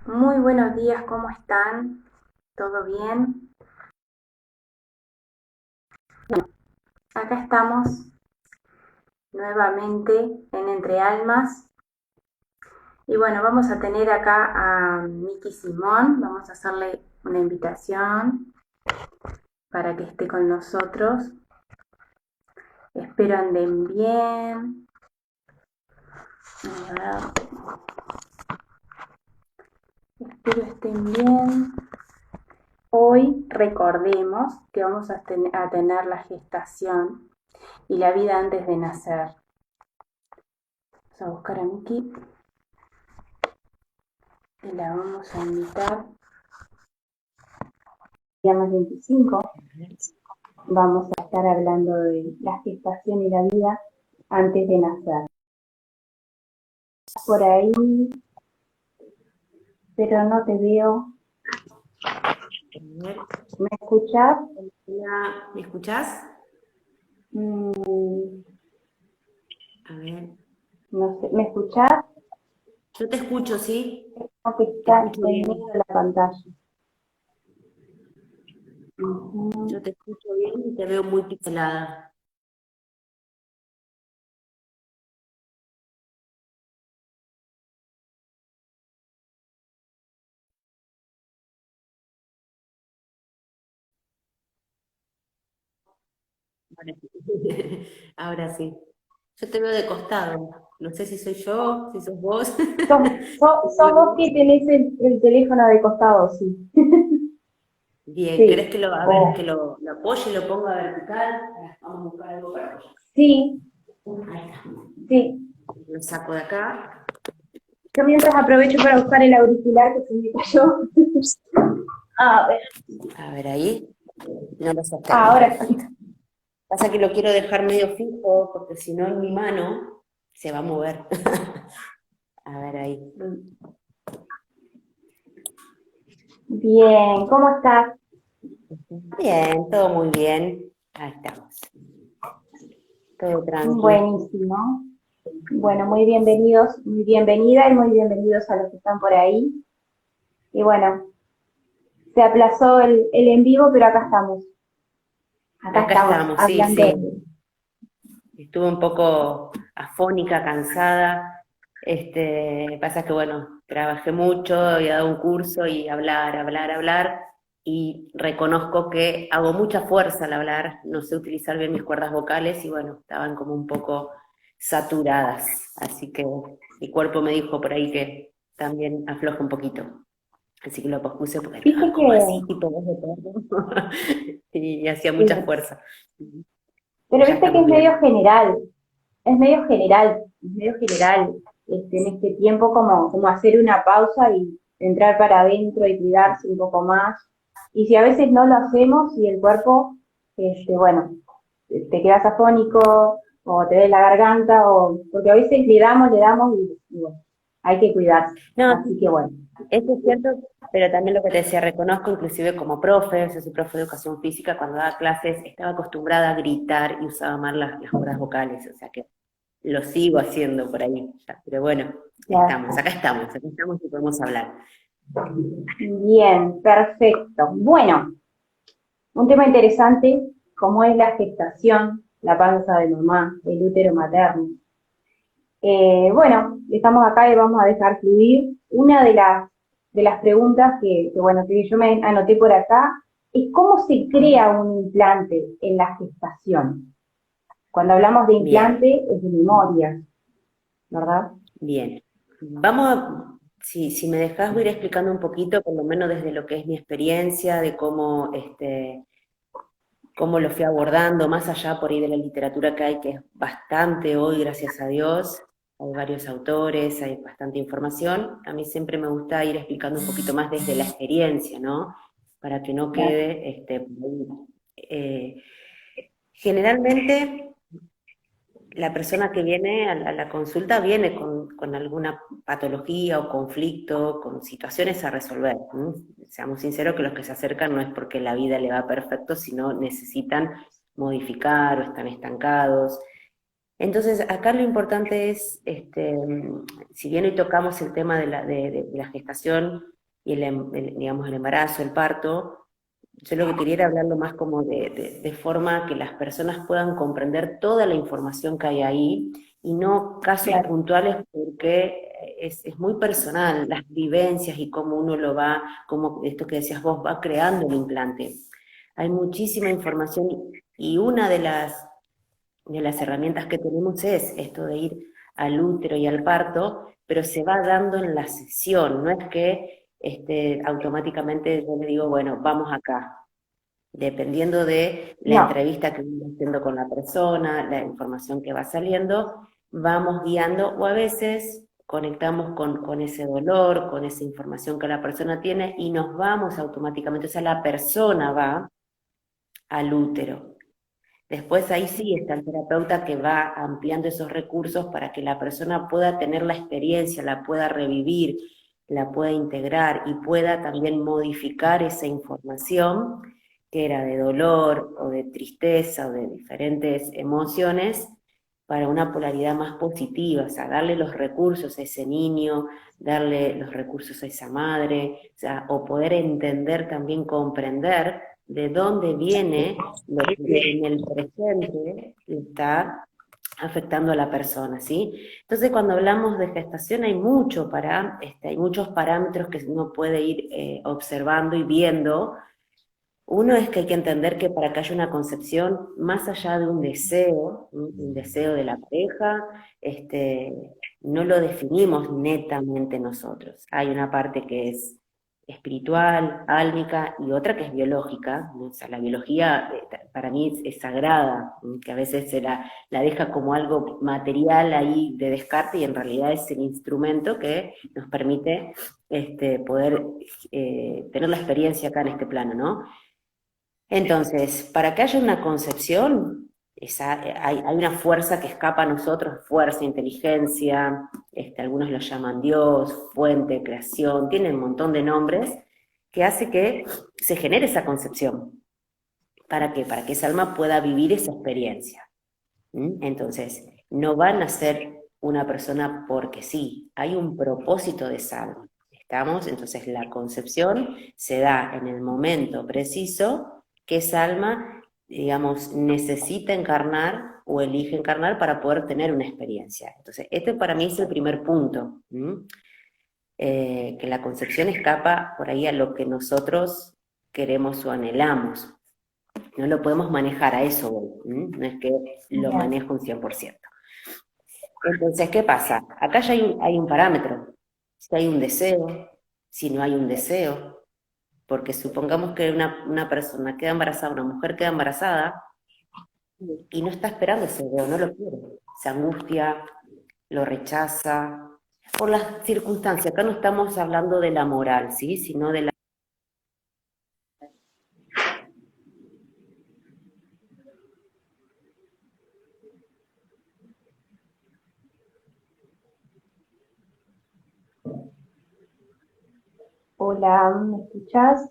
Muy buenos días, ¿cómo están? ¿Todo bien? Acá estamos nuevamente en Entre Almas. Y bueno, vamos a tener acá a Miki Simón. Vamos a hacerle una invitación para que esté con nosotros. Espero anden bien. Espero estén bien. Hoy recordemos que vamos a tener la gestación y la vida antes de nacer. Vamos a buscar a Miki y la vamos a invitar. Día más 25 vamos a estar hablando de la gestación y la vida antes de nacer. Por ahí, pero no te veo. ¿Me escuchás? Hola, ¿me escuchás? Mm, A ver, no sé, ¿me escuchás? yo te escucho, ¿sí? Creo que Te está escucho en bien. medio de la pantalla. Ujú. Yo te escucho bien y te veo muy pixelada. Ahora sí. Ahora sí. Yo te veo de costado. No sé si soy yo, si sos vos. Sos vos que tenés el teléfono de costado, sí. Bien, ¿querés Sí. que a ver, que lo apoye y lo ponga vertical? Vamos a buscar algo para apoyar. Sí, Ahí está. sí. Lo saco de acá. Yo mientras aprovecho para buscar el auricular que se me cayó. A ver, A ver ahí. No lo saqué. ahora sí. Perfecto. Pasa que lo quiero dejar medio fijo porque si no en mi mano se va a mover. A ver ahí. Bien, ¿cómo estás? Bien, todo muy bien. Ahí estamos. Todo tranqui. Buenísimo. Bueno, muy bienvenidos, muy bienvenida y muy bienvenidos a los que están por ahí. Y bueno, se aplazó el en vivo, pero acá Acá estamos estamos, sí, hablando. sí. Estuve un poco afónica, cansada. Pasa que, bueno, trabajé mucho, había dado un curso y hablar, hablar, hablar. Y reconozco que hago mucha fuerza al hablar, no sé utilizar bien mis cuerdas vocales y, bueno, estaban como un poco saturadas. Así que mi cuerpo me dijo por ahí que también afloje un poquito. Así que lo pospuse porque Viste estaba que, como así, tipo voz de perro. Y hacía mucha sí, fuerza. pero Ya viste que estamos es medio bien. general, es medio general, es medio general, en este tiempo como hacer una pausa y entrar para adentro y cuidarse un poco más. Y si a veces no lo hacemos y el cuerpo, bueno, te quedas afónico o te ves la garganta, o porque a veces le damos y bueno, hay que cuidarse. No, sí, Así que sí, bueno, eso es cierto, pero también lo que te decía, reconozco inclusive como profe, yo soy profe de educación física, cuando daba clases estaba acostumbrada a gritar y usaba mal las cuerdas vocales, o sea que lo sigo haciendo por ahí, pero bueno, ya. acá estamos y podemos hablar. Bien, perfecto. Bueno, un tema interesante como es la gestación, la panza de mamá, el útero materno. Bueno, estamos acá y vamos a dejar fluir. Una de las preguntas bueno, que yo me anoté por acá es cómo se crea un implante en la gestación. Cuando hablamos de Bien, implante es de memoria, ¿verdad? bien. Si me dejas, voy a ir explicando un poquito, por lo menos desde lo que es mi experiencia, de cómo cómo lo fui abordando, más allá por ahí de la literatura que hay, que es bastante hoy, gracias a Dios, hay varios autores, hay bastante información, a mí siempre me gusta ir explicando un poquito más desde la experiencia, ¿no? Para que no quede, generalmente la persona que viene a la consulta viene con alguna patología o conflicto, con situaciones a resolver. ¿No? Seamos sinceros que los que se acercan no es porque la vida le va perfecto, sino necesitan modificar o están estancados. Entonces, acá lo importante es, si bien hoy tocamos el tema de la gestación y digamos, el embarazo, el parto, yo lo que quería era hablarlo más como de forma que las personas puedan comprender toda la información que hay ahí y no casos Claro, puntuales porque es muy personal, las vivencias y cómo uno lo va, como esto que decías vos, va creando el implante. Hay muchísima información y una de las herramientas que tenemos es esto de ir al útero y al parto, pero se va dando en la sesión, no es que automáticamente yo le digo, bueno, vamos acá. Dependiendo de la no, entrevista que uno haciendo con la persona, la información que va saliendo, vamos guiando o a veces conectamos con ese dolor, con esa información que la persona tiene y nos vamos automáticamente, o sea, la persona va al útero. Después ahí sí está el terapeuta que va ampliando esos recursos para que la persona pueda tener la experiencia, la pueda revivir, la pueda integrar y pueda también modificar esa información que era de dolor o de tristeza o de diferentes emociones para una polaridad más positiva, o sea, darle los recursos a ese niño, darle los recursos a esa madre, o sea, o poder entender también, comprender de dónde viene lo que en el presente está afectando a la persona, ¿sí? Entonces, cuando hablamos de gestación hay muchos parámetros que uno puede ir observando y viendo. Uno es que hay que entender que para que haya una concepción, más allá de un deseo de la pareja, no lo definimos netamente nosotros. Hay una parte que es espiritual, álmica, y otra que es biológica, ¿no? O sea, la biología para mí es sagrada, ¿no? Que a veces la deja como algo material ahí de descarte y en realidad es el instrumento que nos permite poder tener la experiencia acá en este plano, ¿no? Entonces, para que haya una concepción, hay una fuerza que escapa a nosotros, fuerza, inteligencia, algunos lo llaman Dios, fuente, creación, tienen un montón de nombres, que hace que se genere esa concepción. ¿Para qué? Para que esa alma pueda vivir esa experiencia. Entonces, no van a ser una persona porque sí, hay un propósito de esa alma. ¿Estamos? Entonces, la concepción se da en el momento preciso que esa alma, digamos, necesita encarnar o elige encarnar para poder tener una experiencia. Entonces, este para mí es el primer punto, que la concepción escapa por ahí a lo que nosotros queremos o anhelamos. No lo podemos manejar, a eso voy, no es que lo bien. manejo un 100%. Entonces, ¿qué pasa? Acá ya hay un parámetro. Si hay un deseo, si no hay un deseo, porque supongamos que una persona queda embarazada, una mujer queda embarazada y no está esperando ese deseo, no lo quiere. Se angustia, lo rechaza, por las circunstancias. Acá no estamos hablando de la moral, ¿sí? Sino de la... Hola, ¿me escuchás?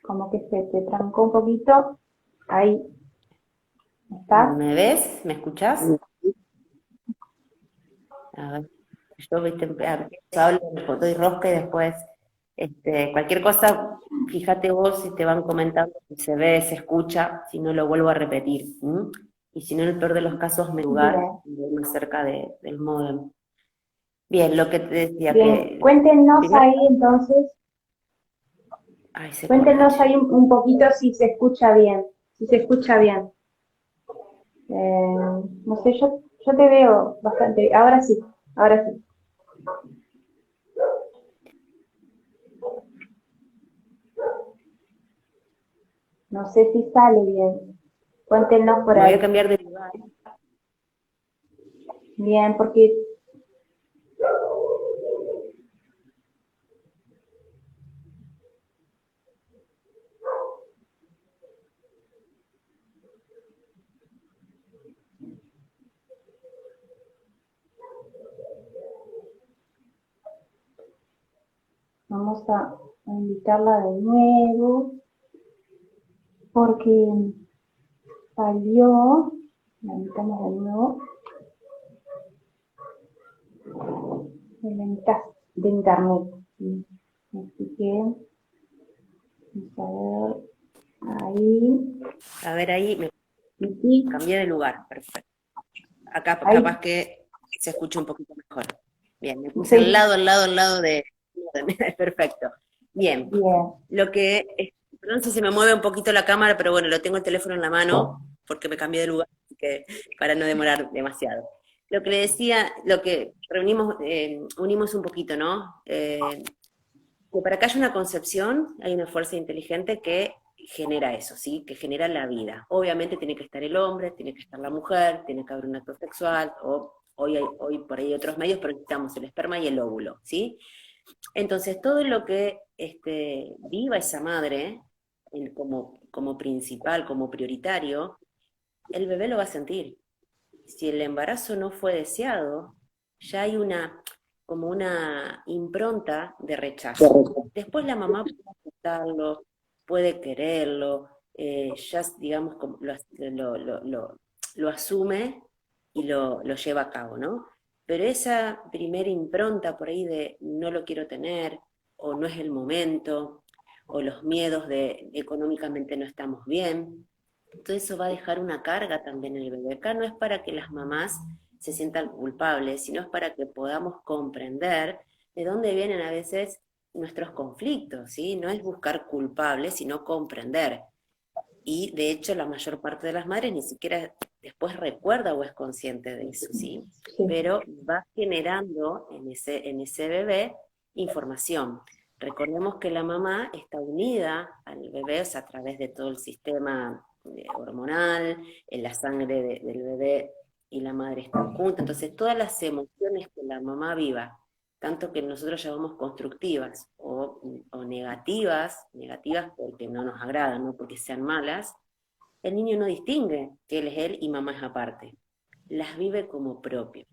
Como que se te trancó un poquito. Ahí, ¿estás? ¿Me ves? ¿Me escuchás? A ver, yo viste, hablo, doy rosca y después, cualquier cosa, fíjate vos si te van comentando, si se ve, se escucha, si no lo vuelvo a repetir. Y si no, en el peor de los casos, me lugar Bien, más cerca del módem. Bien, lo que te decía bien. que Cuéntenos primero, ahí entonces, ay, se corta, cuéntenos che. ahí un poquito si se escucha bien, si se escucha bien. No sé, yo te veo bastante. Ahora sí, ahora sí. No sé si sale bien. Cuéntenos por Me voy a ahí. cambiar de lugar. Bien, porque vamos a invitarla de nuevo, porque salió. La invitamos de nuevo. Herramientas de internet. Sí. Así que, vamos a ver, ahí, A ver, ahí me sí, sí, cambié de lugar, perfecto. Acá ahí, capaz que se escucha un poquito mejor. Bien, me puse sí, al lado de... Perfecto. Bien, bien, lo que... Perdón si se me mueve un poquito la cámara, pero bueno, lo tengo el teléfono en la mano porque me cambié de lugar, así que para no demorar demasiado. Lo que le decía, lo que reunimos, unimos un poquito, ¿no? Que para que haya una concepción hay una fuerza inteligente que genera eso, ¿sí? Que genera la vida. Obviamente tiene que estar el hombre, tiene que estar la mujer, tiene que haber un acto sexual, o hoy por ahí hay otros medios, pero necesitamos el esperma y el óvulo, ¿sí? Entonces, todo lo que viva esa madre como principal, como prioritario, el bebé lo va a sentir. Si el embarazo no fue deseado, ya hay como una impronta de rechazo. Después la mamá puede aceptarlo, puede quererlo, ya digamos lo asume y lo lleva a cabo, ¿no? Pero esa primera impronta por ahí de no lo quiero tener, o no es el momento, o los miedos de económicamente no estamos bien, todo eso va a dejar una carga también en el bebé. Acá no es para que las mamás se sientan culpables, sino es para que podamos comprender de dónde vienen a veces nuestros conflictos, ¿sí? No es buscar culpables, sino comprender. Y de hecho la mayor parte de las madres ni siquiera después recuerda o es consciente de eso, ¿sí? sí, Pero va generando en ese bebé información. Recordemos que la mamá está unida al bebé, o sea, a través de todo el sistema hormonal, en la sangre del bebé y la madre están juntas, entonces todas las emociones que la mamá viva, tanto que nosotros llamamos constructivas o negativas, negativas porque no nos agradan, no porque sean malas, el niño no distingue que él es él y mamá es aparte, las vive como propio.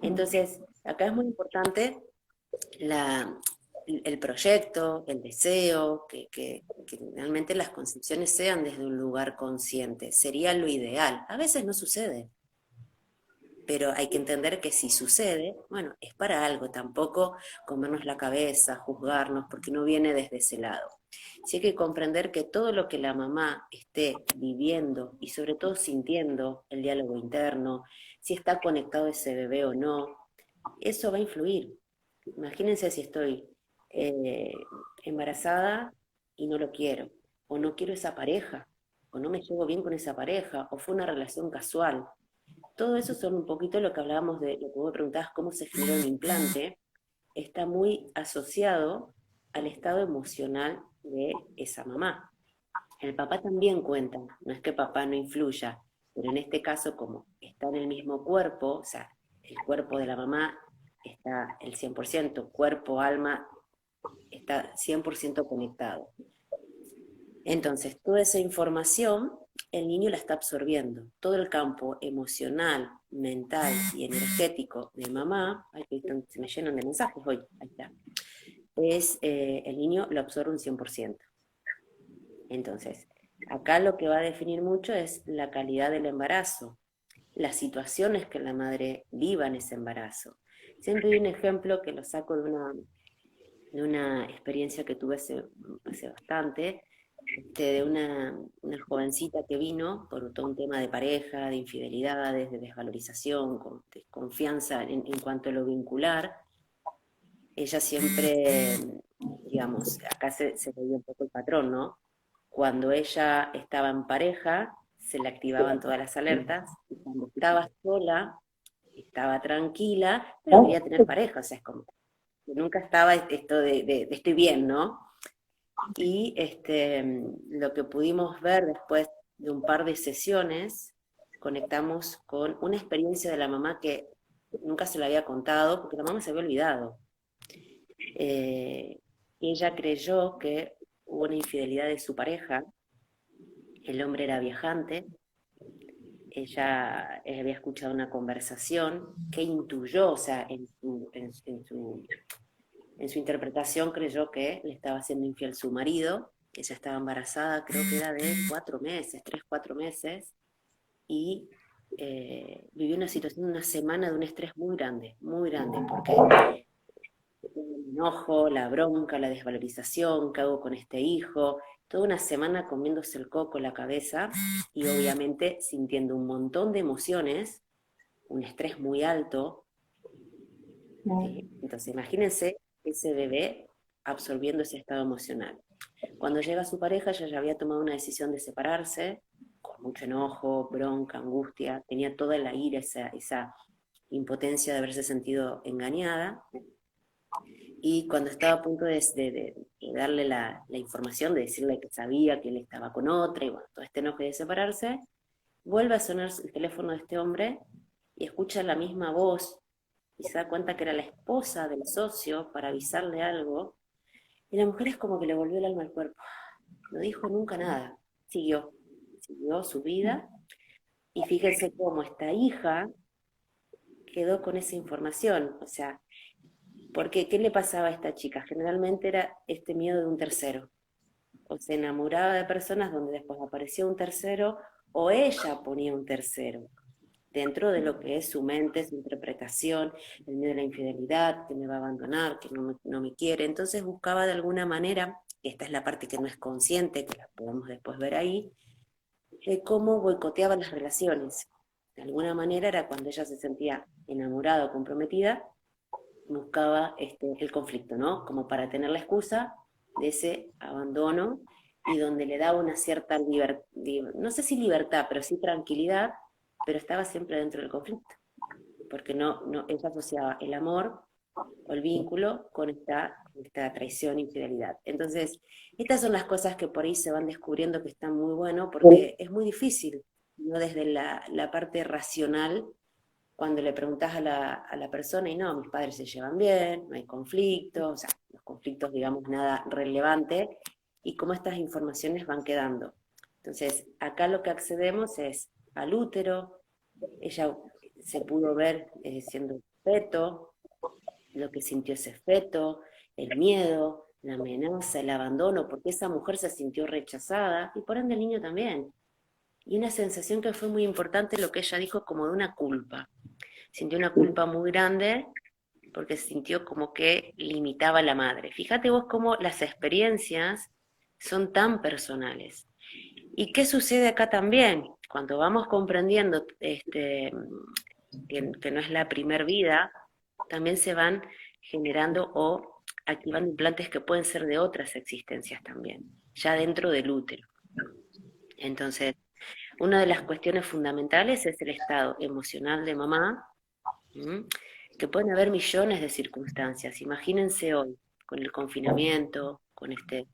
Entonces, acá es muy importante la, el proyecto, el deseo, que realmente las concepciones sean desde un lugar consciente, sería lo ideal. A veces no sucede, pero hay que entender que si sucede, bueno, es para algo, tampoco comernos la cabeza, juzgarnos, porque no viene desde ese lado. Sí hay que comprender que todo lo que la mamá esté viviendo y sobre todo sintiendo, el diálogo interno, si está conectado ese bebé o no, eso va a influir. Imagínense si estoy eh, embarazada y no lo quiero, o no quiero esa pareja, o no me llevo bien con esa pareja, o fue una relación casual. Todo eso son un poquito lo que hablábamos de lo que vos preguntabas, cómo se genera un implante, está muy asociado al estado emocional de esa mamá. El papá también cuenta, no es que papá no influya, pero en este caso como está en el mismo cuerpo, o sea, el cuerpo de la mamá está el 100%, cuerpo, alma, está 100% conectado. Entonces, toda esa información el niño la está absorbiendo. Todo el campo emocional, mental y energético de mamá, ay, se me llenan de mensajes hoy, ahí está, el niño lo absorbe un 100%. Entonces, acá lo que va a definir mucho es la calidad del embarazo, las situaciones que la madre viva en ese embarazo. Siempre hay un ejemplo que lo saco de una experiencia que tuve hace bastante, de una jovencita que vino por todo un tema de pareja, de infidelidades, de desvalorización, de confianza en cuanto a lo vincular. Ella siempre, digamos, acá se veía un poco el patrón, ¿no? Cuando ella estaba en pareja, se le activaban todas las alertas, y cuando estaba sola, estaba tranquila, pero quería tener pareja, o sea, es como que nunca estaba esto de estoy bien, ¿no? Y lo que pudimos ver después de un par de sesiones, conectamos con una experiencia de la mamá que nunca se la había contado, porque la mamá se había olvidado. Eh, Ella creyó que hubo una infidelidad de su pareja, el hombre era viajante, ella había escuchado una conversación que intuyó, o sea, en su interpretación creyó que le estaba haciendo infiel su marido, ella estaba embarazada, creo que era de 4 meses, 3, 4 meses, y viví una situación, una semana de un estrés muy grande, porque el enojo, la bronca, la desvalorización, qué hago con este hijo, toda una semana comiéndose el coco, la cabeza, y obviamente sintiendo un montón de emociones, un estrés muy alto, ¿sí? Entonces imagínense ese bebé absorbiendo ese estado emocional. Cuando llega su pareja, ella ya había tomado una decisión de separarse, con mucho enojo, bronca, angustia, tenía toda la ira, esa impotencia de haberse sentido engañada, y cuando estaba a punto de darle la información, de decirle que sabía que él estaba con otra, y bueno, todo este enojo de separarse, vuelve a sonar el teléfono de este hombre y escucha la misma voz y se da cuenta que era la esposa del socio para avisarle algo, y la mujer es como que le volvió el alma al cuerpo. No dijo nunca nada, siguió su vida, y fíjense cómo esta hija quedó con esa información, o sea, porque ¿qué le pasaba a esta chica? Generalmente era este miedo de un tercero, o se enamoraba de personas donde después aparecía un tercero, o ella ponía un tercero, dentro de lo que es su mente, su interpretación, el miedo a la infidelidad, que me va a abandonar, que no me quiere. Entonces buscaba de alguna manera, esta es la parte que no es consciente, que la podemos después ver ahí, de cómo boicoteaba las relaciones. De alguna manera era cuando ella se sentía enamorada o comprometida, buscaba el conflicto, ¿no? Como para tener la excusa de ese abandono, y donde le daba una cierta libertad, no sé si libertad, pero sí tranquilidad, pero estaba siempre dentro del conflicto, porque ella asociaba el amor o el vínculo con esta traición, infidelidad. Entonces, estas son las cosas que por ahí se van descubriendo que están muy bueno, porque es muy difícil, ¿no? Desde la parte racional, cuando le preguntás a la persona, y no, mis padres se llevan bien, no hay conflictos, o sea, los conflictos, digamos, nada relevante, y cómo estas informaciones van quedando. Entonces, acá lo que accedemos es al útero, ella se pudo ver siendo feto, lo que sintió ese feto, el miedo, la amenaza, el abandono, porque esa mujer se sintió rechazada, y por ende el niño también. Y una sensación que fue muy importante, lo que ella dijo, como de una culpa. Sintió una culpa muy grande porque sintió como que limitaba a la madre. Fíjate vos cómo las experiencias son tan personales. ¿Y qué sucede acá también? Cuando vamos comprendiendo que no es la primer vida, también se van generando o activando implantes que pueden ser de otras existencias también, ya dentro del útero. Entonces, una de las cuestiones fundamentales es el estado emocional de mamá. ¿Mm? Que pueden haber millones de circunstancias. Imagínense hoy, con el confinamiento, con este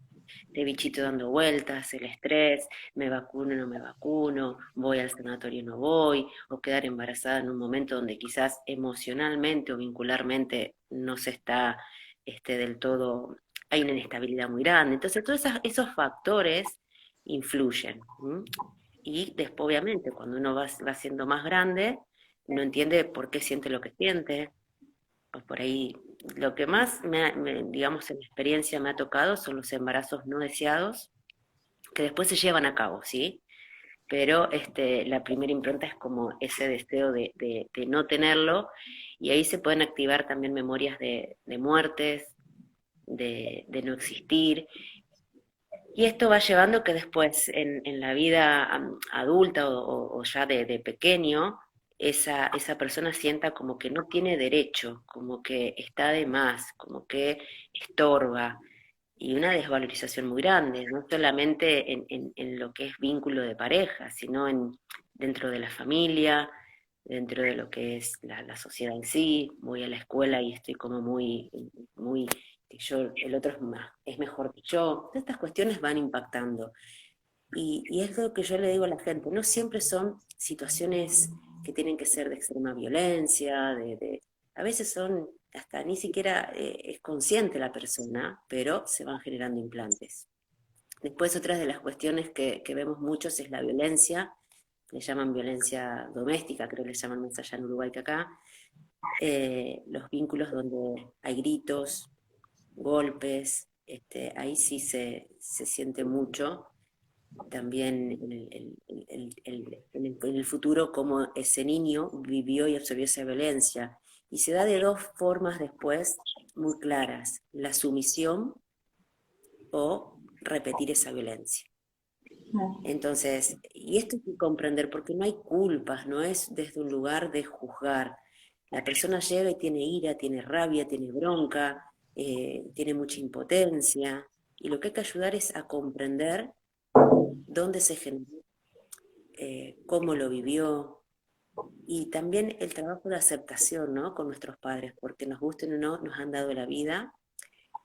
bichito dando vueltas, el estrés, me vacuno, no me vacuno, voy al sanatorio, no voy, o quedar embarazada en un momento donde quizás emocionalmente o vincularmente no se está del todo, hay una inestabilidad muy grande. Entonces, todos esos factores influyen. ¿Mm? Y después, obviamente, cuando uno va siendo más grande, no entiende por qué siente lo que siente. Pues por ahí, lo que más, digamos, en mi experiencia me ha tocado son los embarazos no deseados, que después se llevan a cabo, ¿sí? Pero la primera impronta es como ese deseo de no tenerlo, y ahí se pueden activar también memorias de muertes, de no existir, y esto va llevando que después en la vida adulta o ya de pequeño, esa persona sienta como que no tiene derecho, como que está de más, como que estorba, y una desvalorización muy grande, no solamente en lo que es vínculo de pareja, sino dentro de la familia, dentro de lo que es la sociedad en sí. Voy a la escuela y estoy como muy que yo, el otro es mejor que yo. Todas estas cuestiones van impactando. Y es lo que yo le digo a la gente, no siempre son situaciones que tienen que ser de extrema violencia, a veces son, hasta ni siquiera es consciente la persona, pero se van generando implantes. Después, otras de las cuestiones que vemos muchos es la violencia, le llaman violencia doméstica, creo que le llaman más allá en Uruguay que acá, los vínculos donde hay gritos, golpes, ahí sí se siente mucho, también en el futuro cómo ese niño vivió y absorbió esa violencia. Y se da de dos formas después muy claras, la sumisión o repetir esa violencia. Entonces, y esto hay que comprender porque no hay culpas, no es desde un lugar de juzgar. La persona llega y tiene ira, tiene rabia, tiene bronca, tiene mucha impotencia, y lo que hay que ayudar es a comprender dónde se generó, cómo lo vivió, y también el trabajo de aceptación, ¿no? Con nuestros padres, porque nos gusten o no, nos han dado la vida,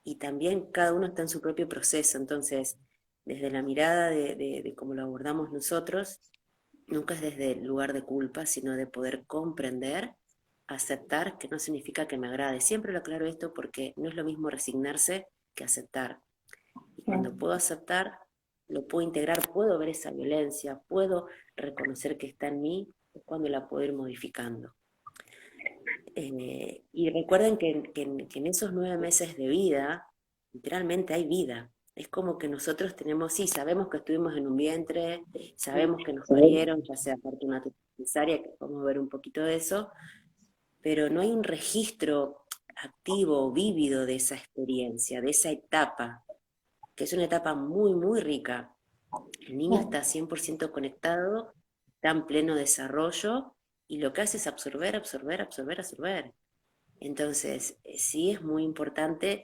y también cada uno está en su propio proceso. Entonces, desde la mirada de cómo lo abordamos nosotros, nunca es desde el lugar de culpa, sino de poder comprender, aceptar, que no significa que me agrade. Siempre lo aclaro esto porque no es lo mismo resignarse que aceptar. Y cuando puedo aceptar, lo puedo integrar, puedo ver esa violencia, puedo reconocer que está en mí, es cuando la puedo ir modificando. Y recuerden que en esos 9 meses de vida, literalmente hay vida. Es como que nosotros tenemos, sí, sabemos que estuvimos en un vientre, sabemos que nos parieron, ya sea parte de una cesárea, que vamos a ver un poquito de eso, pero no hay un registro activo, vívido de esa experiencia, de esa etapa, que es una etapa muy, muy rica. El niño está 100% conectado, está en pleno desarrollo, y lo que hace es absorber, absorber, absorber, absorber. Entonces, sí es muy importante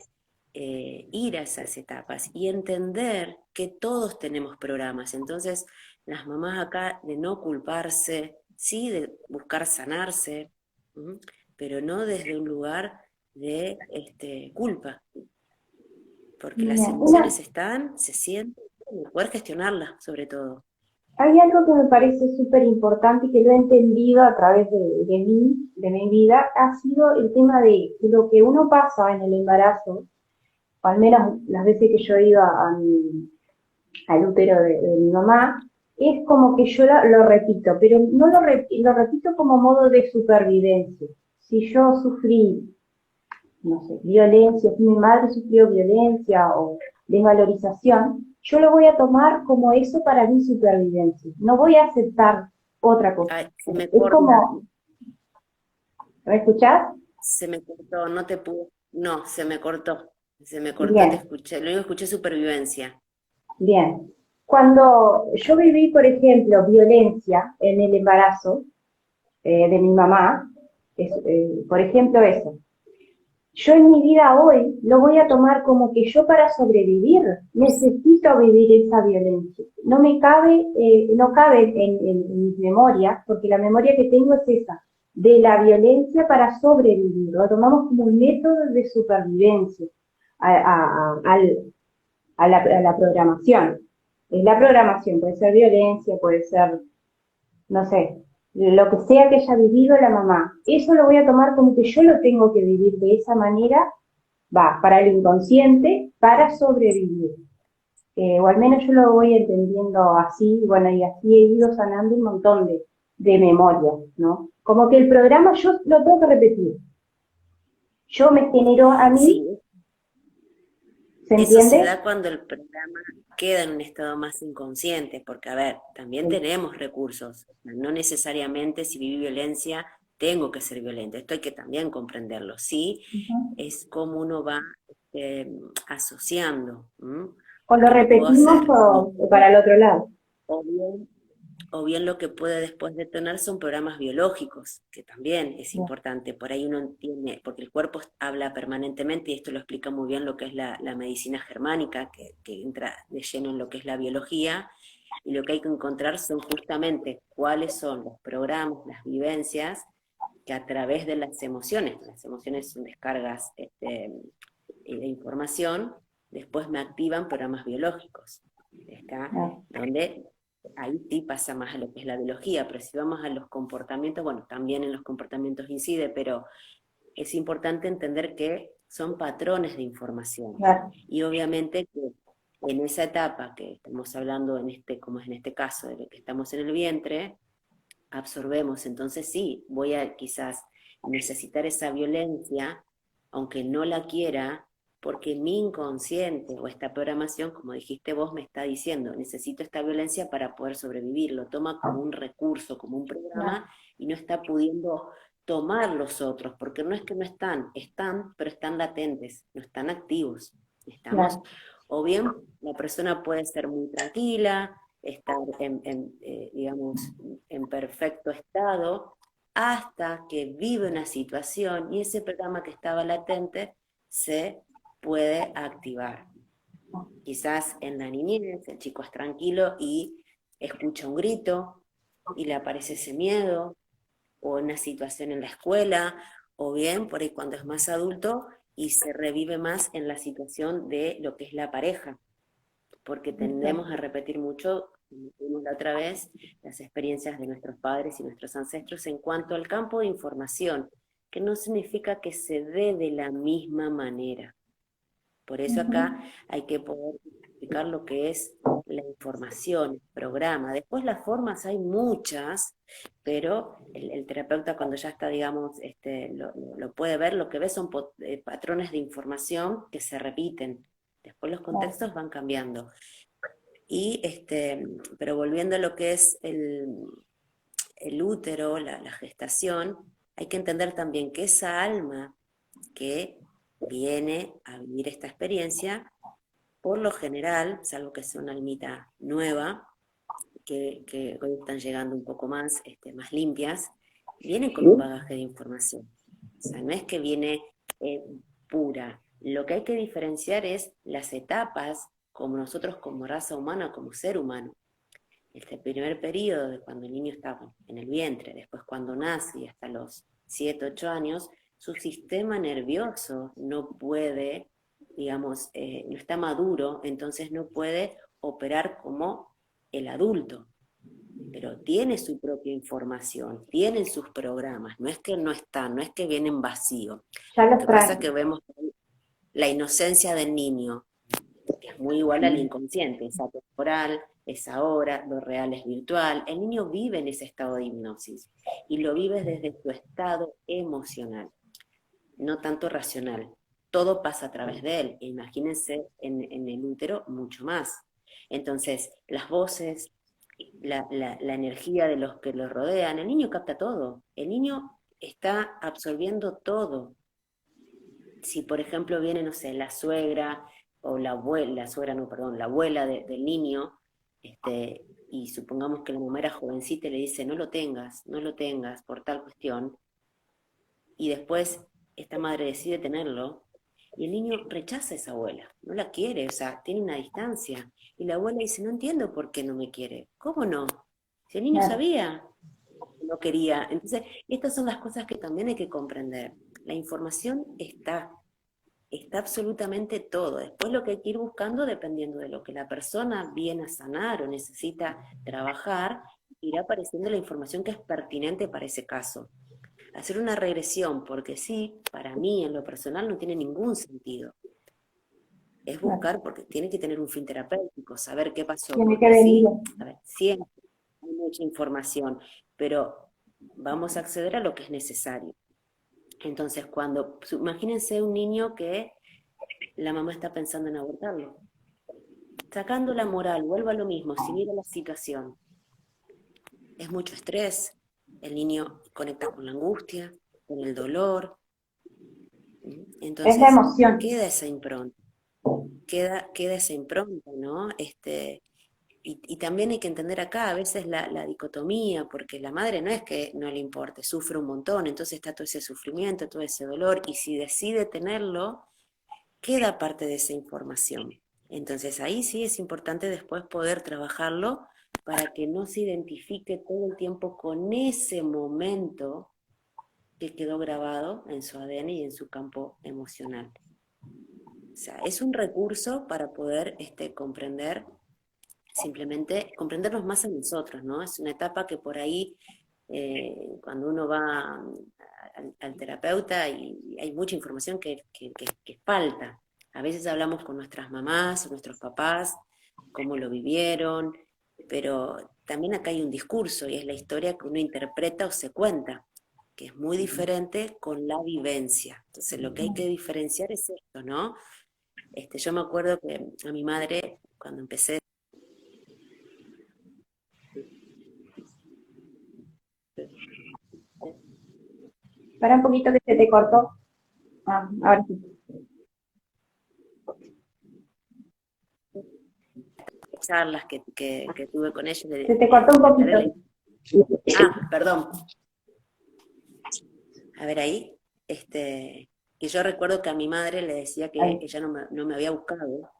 ir a esas etapas y entender que todos tenemos programas. Entonces, las mamás acá de no culparse, sí de buscar sanarse, ¿m? Pero no desde un lugar de culpa, porque las Bien. emociones están, se sienten, y poder gestionarlas sobre todo. Hay algo que me parece súper importante y que lo he entendido a través de mi vida, ha sido el tema de lo que uno pasa en el embarazo, o al menos las veces que yo he ido al útero de mi mamá, es como que yo lo repito, pero no lo repito como modo de supervivencia. Si yo sufrí, no sé, violencia, si mi madre sufrió violencia o desvalorización, yo lo voy a tomar como eso para mi supervivencia. No voy a aceptar otra cosa. Ay, se me Es corta, como, ¿me escuchás? se me cortó, no te pude, no, se me cortó, te Bien, escuché, lo único que escuché es supervivencia. bien. Cuando yo viví, por ejemplo, violencia en el embarazo de mi mamá, por ejemplo, eso. Yo en mi vida hoy lo voy a tomar como que yo para sobrevivir necesito vivir esa violencia. No me cabe, no cabe en mis memorias, porque la memoria que tengo es esa, de la violencia para sobrevivir. Lo tomamos como un método de supervivencia a, a- al- a la programación. Es la programación, puede ser violencia, puede ser no sé, lo que sea que haya vivido la mamá. Eso lo voy a tomar como que yo lo tengo que vivir de esa manera, va, para el inconsciente, para sobrevivir. O al menos yo lo voy entendiendo así, bueno, y así he ido sanando un montón de memorias, ¿no? Como que el programa yo lo tengo que repetir. Yo me genero a mí, Sí, ¿se eso se entiende? da cuando el programa queda en un estado más inconsciente, porque a ver, también tenemos recursos, no necesariamente si viví violencia tengo que ser violenta, esto hay que también comprenderlo, sí, Uh-huh. es como uno va asociando, ¿m? O lo Porque lo puedo repetimos hacer o para el otro lado. o bien o bien lo que puede después detonar son programas biológicos, que también es importante. Por ahí uno entiende, porque el cuerpo habla permanentemente, y esto lo explica muy bien lo que es la medicina germánica, que entra de lleno en lo que es la biología, y lo que hay que encontrar son justamente cuáles son los programas, las vivencias, que a través de las emociones son descargas de información, después me activan programas biológicos, ¿está? Ah, Donde ahí sí pasa más a lo que es la biología, pero si vamos a los comportamientos, bueno, también en los comportamientos incide, pero es importante entender que son patrones de información. claro. Y obviamente que en esa etapa que estamos hablando, como es en este caso, de lo que estamos en el vientre, absorbemos. Entonces sí, voy a quizás necesitar esa violencia, aunque no la quiera, porque mi inconsciente o esta programación, como dijiste vos, me está diciendo, necesito esta violencia para poder sobrevivir, lo toma como un recurso, como un Claro, programa y no está pudiendo tomar los otros, porque no es que no están, están, pero están latentes, no están activos. Estamos, claro. o bien la persona puede ser muy tranquila, estar digamos, en perfecto estado, hasta que vive una situación y ese programa que estaba latente se puede activar. Quizás en la niñez el chico es tranquilo y escucha un grito y le aparece ese miedo, o una situación en la escuela, o bien por ahí cuando es más adulto y se revive más en la situación de lo que es la pareja, porque tendemos a repetir mucho, como vimos la otra vez, las experiencias de nuestros padres y nuestros ancestros en cuanto al campo de información, que no significa que se dé de la misma manera. Por eso acá Ujú. hay que poder explicar lo que es la información, el programa. Después las formas hay muchas, pero el terapeuta cuando ya está, digamos, lo puede ver, lo que ve son patrones de información que se repiten. Después los Claro, contextos van cambiando. Y pero volviendo a lo que es el útero, la gestación, hay que entender también que esa alma que viene a vivir esta experiencia, por lo general, salvo que sea una almita nueva, que hoy están llegando un poco más, más limpias, vienen con un bagaje de información. O sea, no es que viene eh, pura. Lo que hay que diferenciar es las etapas como nosotros como raza humana, como ser humano. Este primer periodo de cuando el niño está en el vientre, después cuando nace y hasta los 7 8 años, su sistema nervioso no puede, digamos, no está maduro, entonces no puede operar como el adulto, pero tiene su propia información, tienen sus programas, no es que no están, no es que vienen vacío. ya Lo los que pasa es traen. que vemos la inocencia del niño, que es muy igual al inconsciente, es atemporal, es ahora, lo real es virtual. El niño vive en ese estado de hipnosis y lo vive desde su estado emocional, no tanto racional. Todo pasa a través de él. Imagínense en el útero mucho más. Entonces, las voces, la energía de los que lo rodean, el niño capta todo. El niño está absorbiendo todo. Si por ejemplo viene, no sé, la suegra o la abuela, la suegra no, perdón, la abuela del niño, y supongamos que la mamá era jovencita y le dice, no lo tengas, no lo tengas por tal cuestión, y después esta madre decide tenerlo, y el niño rechaza a esa abuela, no la quiere, o sea, tiene una distancia, y la abuela dice, no entiendo por qué no me quiere, ¿cómo no? Si el niño Claro, sabía que no quería, entonces estas son las cosas que también hay que comprender. La información está absolutamente todo. Después lo que hay que ir buscando, dependiendo de lo que la persona viene a sanar o necesita trabajar, irá apareciendo la información que es pertinente para ese caso. Hacer una regresión, porque sí, para mí en lo personal no tiene ningún sentido. Es claro. buscar, porque tiene que tener un fin terapéutico, saber qué pasó, Tiene que porque venir. sí, a ver, siempre hay mucha información, pero vamos a acceder a lo que es necesario. Entonces, imagínense un niño que la mamá está pensando en abortarlo. Sacando la moral, vuelvo a lo mismo, si mira la situación, es mucho estrés, el niño conecta con la angustia, con el dolor, Es la entonces emoción. queda esa impronta, queda esa impronta, ¿no? Y también hay que entender acá a veces la dicotomía, porque la madre no es que no le importe, sufre un montón, entonces está todo ese sufrimiento, todo ese dolor, y si decide tenerlo, queda parte de esa información. Entonces ahí sí es importante después poder trabajarlo para que no se identifique todo el tiempo con ese momento que quedó grabado en su ADN y en su campo emocional. O sea, es un recurso para poder comprender, simplemente comprendernos más a nosotros, ¿no? Es una etapa que por ahí, cuando uno va al terapeuta y hay mucha información que falta. A veces hablamos con nuestras mamás o nuestros papás, cómo lo vivieron, pero también acá hay un discurso y es la historia que uno interpreta o se cuenta, que es muy diferente con la vivencia. Entonces lo que hay que diferenciar es esto, ¿no? Yo me acuerdo que a mi madre, cuando empecé, Para un poquito que se te cortó. Ah, ahora sí. charlas que tuve con ella, Se te cortó un poquito. perdón, a ver ahí, que yo recuerdo que a mi madre le decía que Ahí. ella no me había buscado,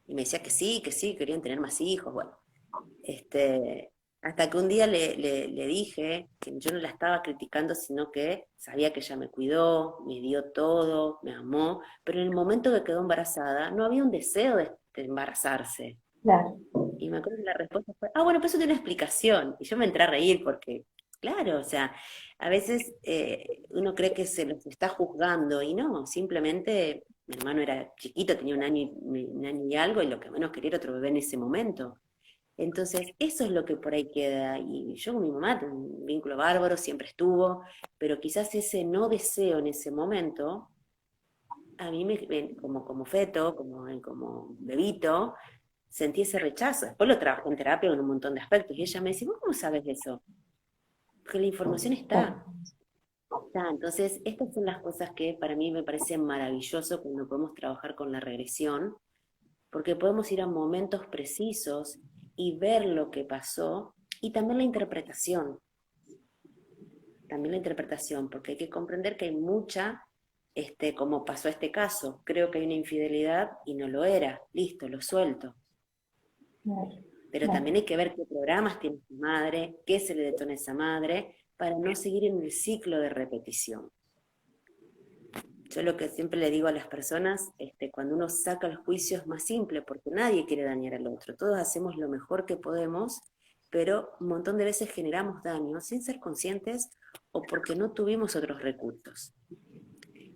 y me decía que sí, querían tener más hijos, bueno. Hasta que un día le dije que yo no la estaba criticando, sino que sabía que ella me cuidó, me dio todo, me amó, pero en el momento que quedó embarazada no había un deseo de embarazarse. Claro. Y me acuerdo que la respuesta fue, bueno, pues eso tiene una explicación. Y yo me entré a reír porque, claro, o sea, a veces uno cree que se los está juzgando y no, simplemente mi hermano era chiquito, tenía un año y algo, y lo que menos quería era otro bebé en ese momento. Entonces, eso es lo que por ahí queda. Y yo con mi mamá tengo un vínculo bárbaro, siempre estuvo, pero quizás ese no deseo en ese momento, a mí como feto, como bebito, sentí ese rechazo. Después lo trabajé en terapia en un montón de aspectos. Y ella me decía, ¿vos cómo sabes eso? Porque la información Claro. está. Está. Entonces, estas son las cosas que para mí me parecen maravilloso cuando podemos trabajar con la regresión, porque podemos ir a momentos precisos y ver lo que pasó y también la interpretación, porque hay que comprender que hay mucha, como pasó este caso, creo que hay una infidelidad y no lo era, listo, lo suelto. Claro. Pero Claro. también hay que ver qué programas tiene su madre, qué se le detona a esa madre, para no seguir en el ciclo de repetición. Yo lo que siempre le digo a las personas, cuando uno saca el juicio es más simple, porque nadie quiere dañar al otro. Todos hacemos lo mejor que podemos, pero un montón de veces generamos daño sin ser conscientes o porque no tuvimos otros recursos.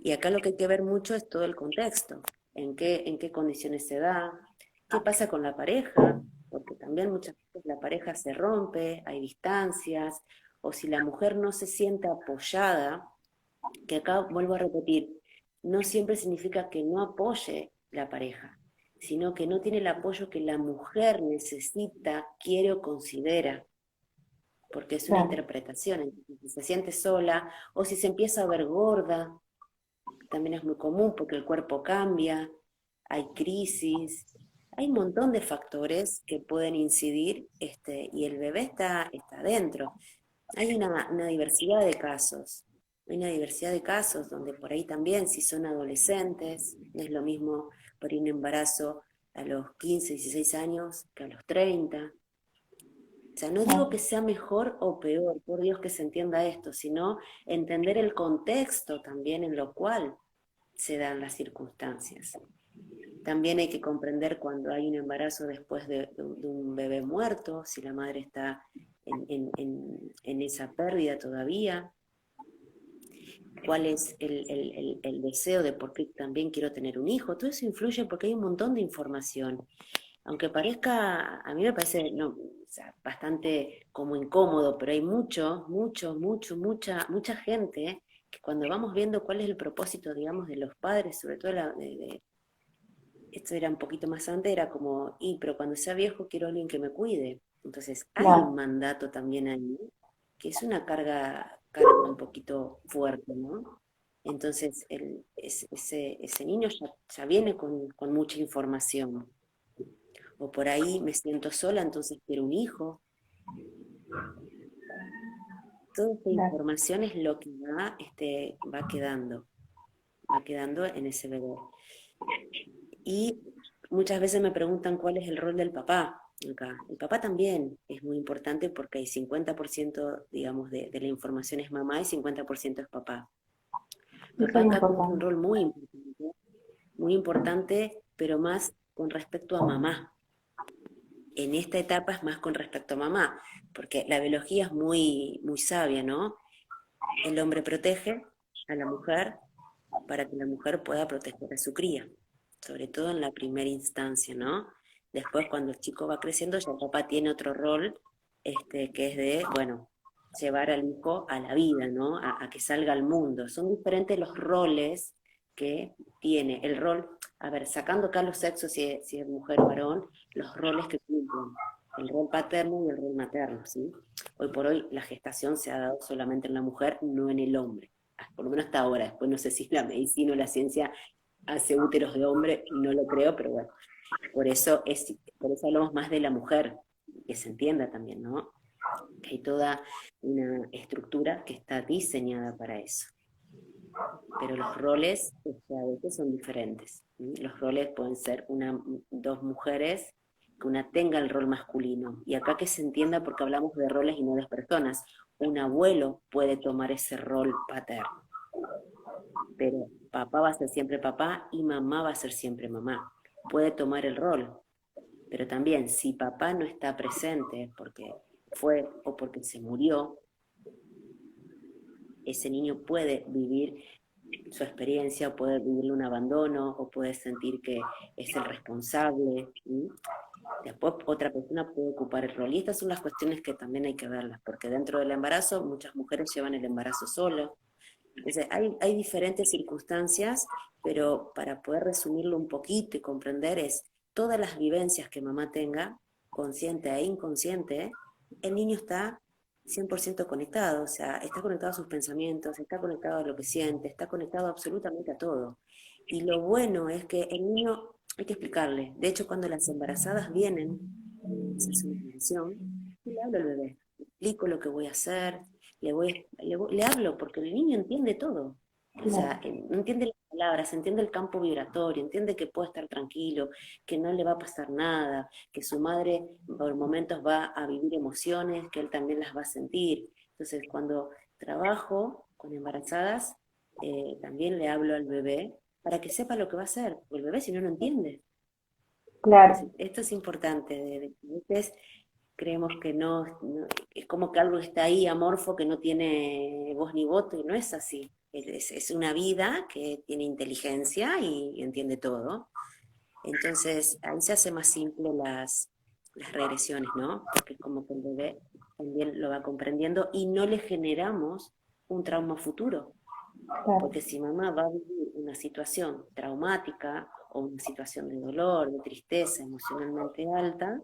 Y acá lo que hay que ver mucho es todo el contexto, en qué condiciones se da, qué pasa con la pareja, porque también muchas veces la pareja se rompe, hay distancias, o si la mujer no se siente apoyada, que acá vuelvo a repetir, no siempre significa que no apoye la pareja, sino que no tiene el apoyo que la mujer necesita, quiere o considera, porque es una Claro. interpretación. Entonces, si se siente sola o si se empieza a ver gorda, también es muy común porque el cuerpo cambia, hay crisis, hay un montón de factores que pueden incidir, y el bebé está dentro. Hay una diversidad de casos, hay una diversidad de casos donde por ahí también, si son adolescentes, no es lo mismo por ahí un embarazo a los 15, 16 años que a los 30. O sea, no digo Claro. que sea mejor o peor, por Dios que se entienda esto, sino entender el contexto también en lo cual se dan las circunstancias. También hay que comprender cuando hay un embarazo después de un bebé muerto, si la madre está en esa pérdida todavía, cuál es el deseo de por qué también quiero tener un hijo. Todo eso influye porque hay un montón de información. Aunque parezca, a mí me parece no, o sea, bastante como incómodo, pero hay mucha gente que cuando vamos viendo cuál es el propósito, digamos, de los padres, sobre todo esto era un poquito más antes, era como, pero cuando sea viejo quiero a alguien que me cuide. Entonces hay un Claro. mandato también ahí, que es una carga un poquito fuerte, ¿no? Entonces ese niño ya viene con mucha información. O por ahí me siento sola, entonces quiero un hijo. Toda esta Claro. información es lo que va quedando en ese bebé. Y muchas veces me preguntan cuál es el rol del papá acá. El papá también es muy importante porque hay 50%, digamos, de la información es mamá y 50% es papá. Sí, Papá son acá cumple un importantes. rol muy importante, pero más con respecto a mamá. En esta etapa es más con respecto a mamá, porque la biología es muy sabia, ¿no? El hombre protege a la mujer para que la mujer pueda proteger a su cría, sobre todo en la primera instancia, ¿no? Después, cuando el chico va creciendo, ya el papá tiene otro rol, que es de, bueno, llevar al hijo a la vida, ¿no? A que salga al mundo. Son diferentes los roles que tiene. El rol, a ver, sacando acá los sexos, si es mujer o varón, los roles que cumplen, el rol paterno y el rol materno, ¿sí? Hoy por hoy la gestación se ha dado solamente en la mujer, no en el hombre, por lo menos hasta ahora. Después no sé si la medicina o la ciencia hace úteros de hombre, no lo creo, pero bueno, por eso hablamos más de la mujer, que se entienda también, ¿no? Que hay toda una estructura que está diseñada para eso. Pero los roles, o sea, a veces son diferentes. ¿Sí? Los roles pueden ser dos mujeres, que una tenga el rol masculino. Y acá que se entienda porque hablamos de roles y no de personas. Un abuelo puede tomar ese rol paterno, pero papá va a ser siempre papá y mamá va a ser siempre mamá. Puede tomar el rol, pero también si papá no está presente porque fue o porque se murió, ese niño puede vivir su experiencia, o puede vivir un abandono, o puede sentir que es el responsable. ¿Sí? Después otra persona puede ocupar el rol. Y estas son las cuestiones que también hay que verlas, porque dentro del embarazo muchas mujeres llevan el embarazo solo. Entonces hay diferentes circunstancias, pero para poder resumirlo un poquito y comprender es todas las vivencias que mamá tenga, consciente e inconsciente, el niño está 100% conectado, o sea, está conectado a sus pensamientos, está conectado a lo que siente, está conectado absolutamente a todo. Y lo bueno es que el niño, hay que explicarle, de hecho cuando las embarazadas vienen, se hace una mención, y le hablo al bebé, le explico lo que voy a hacer, le hablo porque el niño entiende todo. O sea, entiende las palabras, entiende el campo vibratorio, entiende que puede estar tranquilo, que no le va a pasar nada, que su madre por momentos va a vivir emociones, que él también las va a sentir. Entonces, cuando trabajo con embarazadas, también le hablo al bebé para que sepa lo que va a hacer, porque el bebé si no, no entiende. Claro, Entonces, esto es importante, a veces creemos que no, es como que algo está ahí amorfo que no tiene voz ni voto, y no es así. Es una vida que tiene inteligencia y entiende todo. Entonces, ahí se hace más simple las regresiones, ¿no? Porque es como que el bebé también lo va comprendiendo y no le generamos un trauma futuro. claro. Porque si mamá va a vivir una situación traumática o una situación de dolor, de tristeza emocionalmente alta,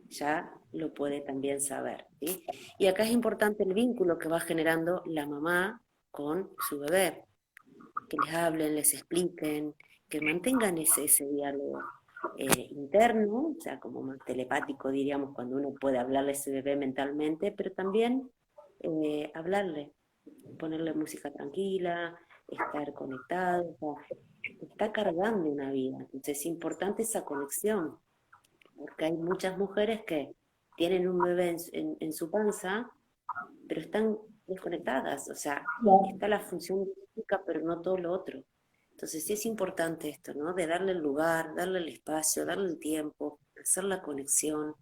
ya lo puede también saber. ¿Sí? Y acá es importante el vínculo que va generando la mamá con su bebé, que les hablen, les expliquen, que mantengan ese diálogo interno, o sea, como más telepático diríamos, cuando uno puede hablarle a ese bebé mentalmente, pero también hablarle, ponerle música tranquila, estar conectado, o sea, está cargando una vida, entonces es importante esa conexión, porque hay muchas mujeres que tienen un bebé en su panza, pero están desconectadas, o sea, Claro. está la función biológica, pero no todo lo otro. Entonces sí es importante esto, ¿no? De darle el lugar, darle el espacio, darle el tiempo, hacer la conexión.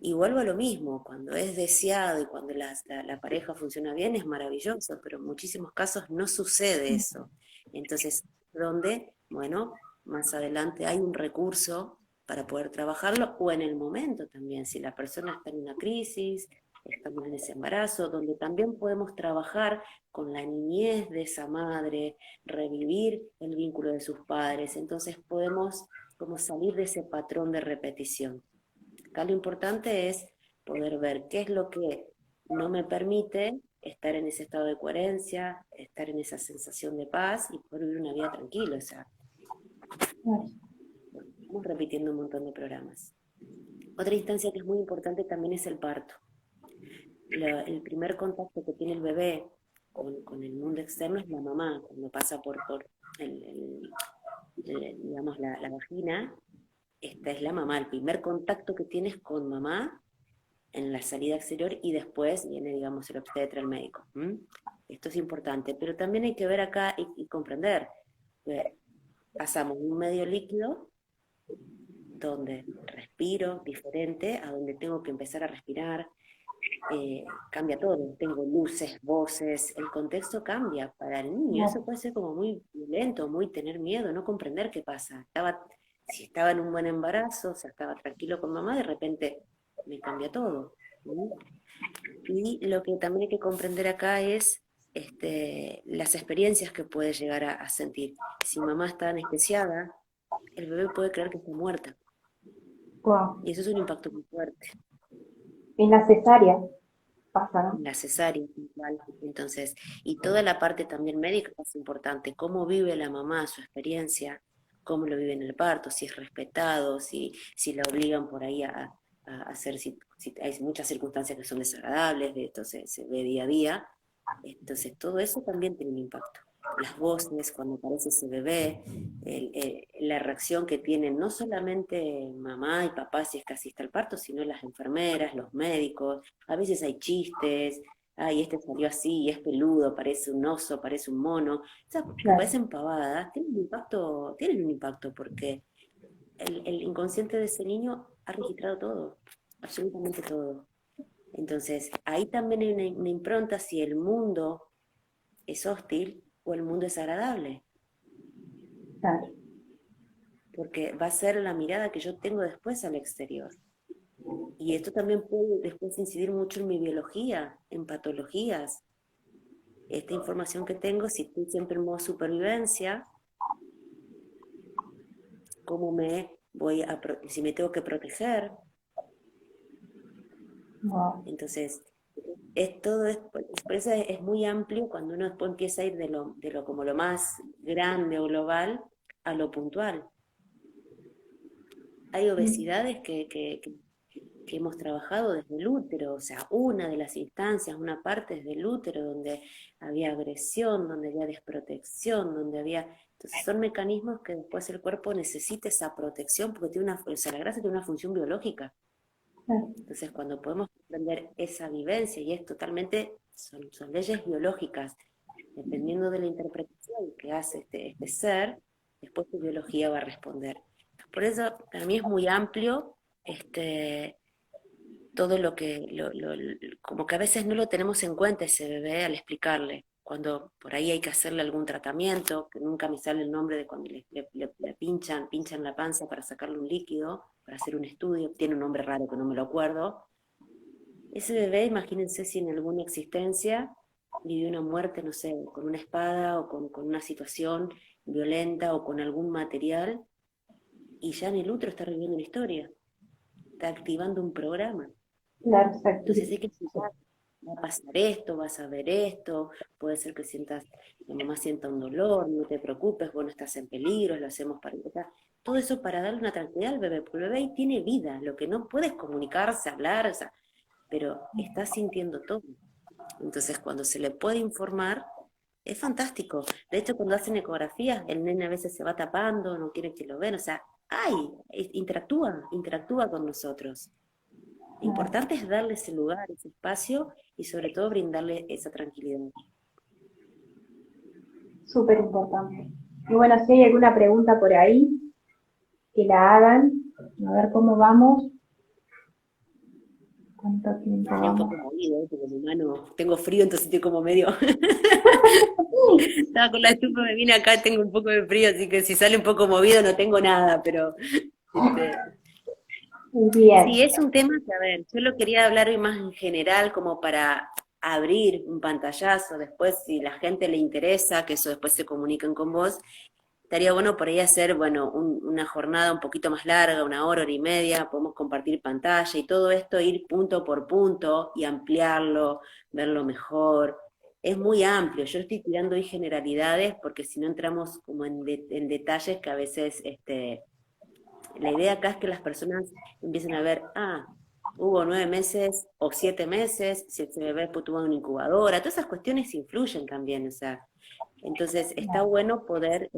Y vuelvo a lo mismo, cuando es deseado y cuando la pareja funciona bien es maravilloso, pero en muchísimos casos no sucede eso. Entonces, ¿dónde? Bueno, más adelante hay un recurso para poder trabajarlo o en el momento también, si la persona está en una crisis, estamos en ese embarazo, donde también podemos trabajar con la niñez de esa madre, revivir el vínculo de sus padres, entonces podemos como salir de ese patrón de repetición. Acá lo importante es poder ver qué es lo que no me permite estar en ese estado de coherencia, estar en esa sensación de paz y poder vivir una vida tranquila. O sea, Claro. estamos repitiendo un montón de programas. Otra instancia que es muy importante también es el parto. El primer contacto que tiene el bebé con el mundo externo es la mamá, cuando pasa por digamos, la vagina, esta es la mamá, el primer contacto que tienes con mamá en la salida exterior y después viene, digamos, el obstetra, el médico. ¿M? Esto es importante, pero también hay que ver acá y comprender que pasamos de un medio líquido donde respiro diferente a donde tengo que empezar a respirar, cambia todo, tengo luces, voces, el contexto cambia para el niño, eso Claro. puede ser como muy violento, muy tener miedo, no comprender qué pasa. Si estaba en un buen embarazo, o sea, estaba tranquilo con mamá, de repente me cambia todo. ¿Sí? Y lo que también hay que comprender acá es las experiencias que puede llegar a sentir. Si mamá está anestesiada, el bebé puede creer que está muerta. Wow. Y eso es un impacto muy fuerte. En la cesárea pasa, ¿no? La cesárea, igual. Entonces, y toda la parte también médica es importante, cómo vive la mamá su experiencia, cómo lo vive en el parto, si es respetado, si la obligan por ahí a hacer, si hay muchas circunstancias que son desagradables, de esto se ve día a día, entonces todo eso también tiene un impacto. Las voces, cuando aparece ese bebé, la reacción que tienen no solamente mamá y papá si es que asiste al parto, sino las enfermeras, los médicos, a veces hay chistes, ay, este salió así, y es peludo, parece un oso, parece un mono, esas que Claro, parecen pavadas, tienen un impacto porque el inconsciente de ese niño ha registrado todo, absolutamente todo. Entonces, ahí también hay una impronta si el mundo es hostil o el mundo es agradable, claro. porque va a ser la mirada que yo tengo después al exterior. Y esto también puede después incidir mucho en mi biología, en patologías. Esta información que tengo, si estoy siempre en modo supervivencia, ¿cómo me si me tengo que proteger? Wow. Entonces, por eso es muy amplio cuando uno después empieza a ir de lo como lo más grande o global a lo puntual. Hay obesidades que hemos trabajado desde el útero, o sea, una de las instancias, una parte desde el útero donde había agresión, donde había desprotección, donde había... Entonces son mecanismos que después el cuerpo necesita esa protección porque o sea, la grasa tiene una función biológica. Claro. Entonces cuando podemos comprender esa vivencia, y es totalmente, son leyes biológicas, dependiendo de la interpretación que hace este ser, después tu biología va a responder. Por eso, para mí es muy amplio, todo lo que, como que a veces no lo tenemos en cuenta ese bebé al explicarle, cuando por ahí hay que hacerle algún tratamiento, que nunca me sale el nombre de cuando le pinchan la panza para sacarle un líquido, para hacer un estudio, tiene un nombre raro que no me lo acuerdo. Ese bebé, imagínense si en alguna existencia vivió una muerte, no sé, con una espada o con una situación violenta o con algún material, y ya en el útero está reviviendo una historia, está activando un programa. Claro, exacto. Entonces hay que explicar, va a pasar esto, vas a ver esto, puede ser que la mamá sienta un dolor, no te preocupes, vos no estás en peligro, lo hacemos para... Todo eso para darle una tranquilidad al bebé, porque el bebé ahí tiene vida, lo que no puede es comunicarse, hablar, o sea, pero está sintiendo todo. Entonces cuando se le puede informar, es fantástico. De hecho, cuando hacen ecografías, el nene a veces se va tapando, no quiere que lo vean, o sea, interactúa con nosotros. Lo Claro. importante es darle ese lugar, ese espacio y sobre todo brindarle esa tranquilidad. Súper importante. Y bueno, si hay alguna pregunta por ahí, que la hagan. A ver cómo vamos. ¿Cuánto tiempo Estoy un vamos? poco movido, porque mi mano, tengo frío, entonces estoy como medio... Estaba con la estufa, me vine acá, tengo un poco de frío, así que si sale un poco movido no tengo nada, pero... Este, Bien. sí, es un tema que, a ver, yo lo quería hablar hoy más en general, como para abrir un pantallazo, después si la gente le interesa, que eso después se comuniquen con vos, estaría bueno por ahí hacer, bueno, una jornada un poquito más larga, 1 hora, 1 hora y media, podemos compartir pantalla y todo esto, ir punto por punto y ampliarlo, verlo mejor. Es muy amplio, yo estoy tirando hoy generalidades porque si no entramos como en detalles que a veces, la idea acá es que las personas empiecen a ver, hubo 9 meses o 7 meses, si ese bebé tuvo una incubadora, todas esas cuestiones influyen también, o sea, entonces está bueno poder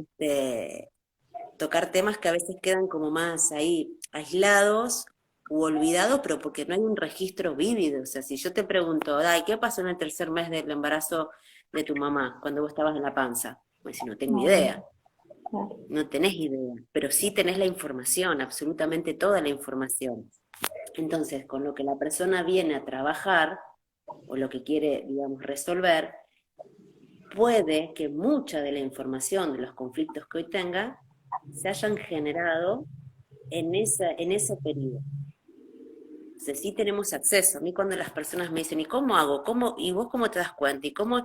tocar temas que a veces quedan como más ahí aislados u olvidados, pero porque no hay un registro vívido. O sea, si yo te pregunto, ay, ¿qué pasó en el tercer mes del embarazo de tu mamá cuando vos estabas en la panza? Pues si no tengo No, idea, claro. no tenés idea, pero sí tenés la información, absolutamente toda la información. Entonces, con lo que la persona viene a trabajar, o lo que quiere, digamos, resolver, puede que mucha de la información de los conflictos que hoy tenga se hayan generado en ese periodo. Entonces sí tenemos acceso. A mí cuando las personas me dicen, ¿y cómo hago? ¿Y vos cómo te das cuenta? ¿Y cómo?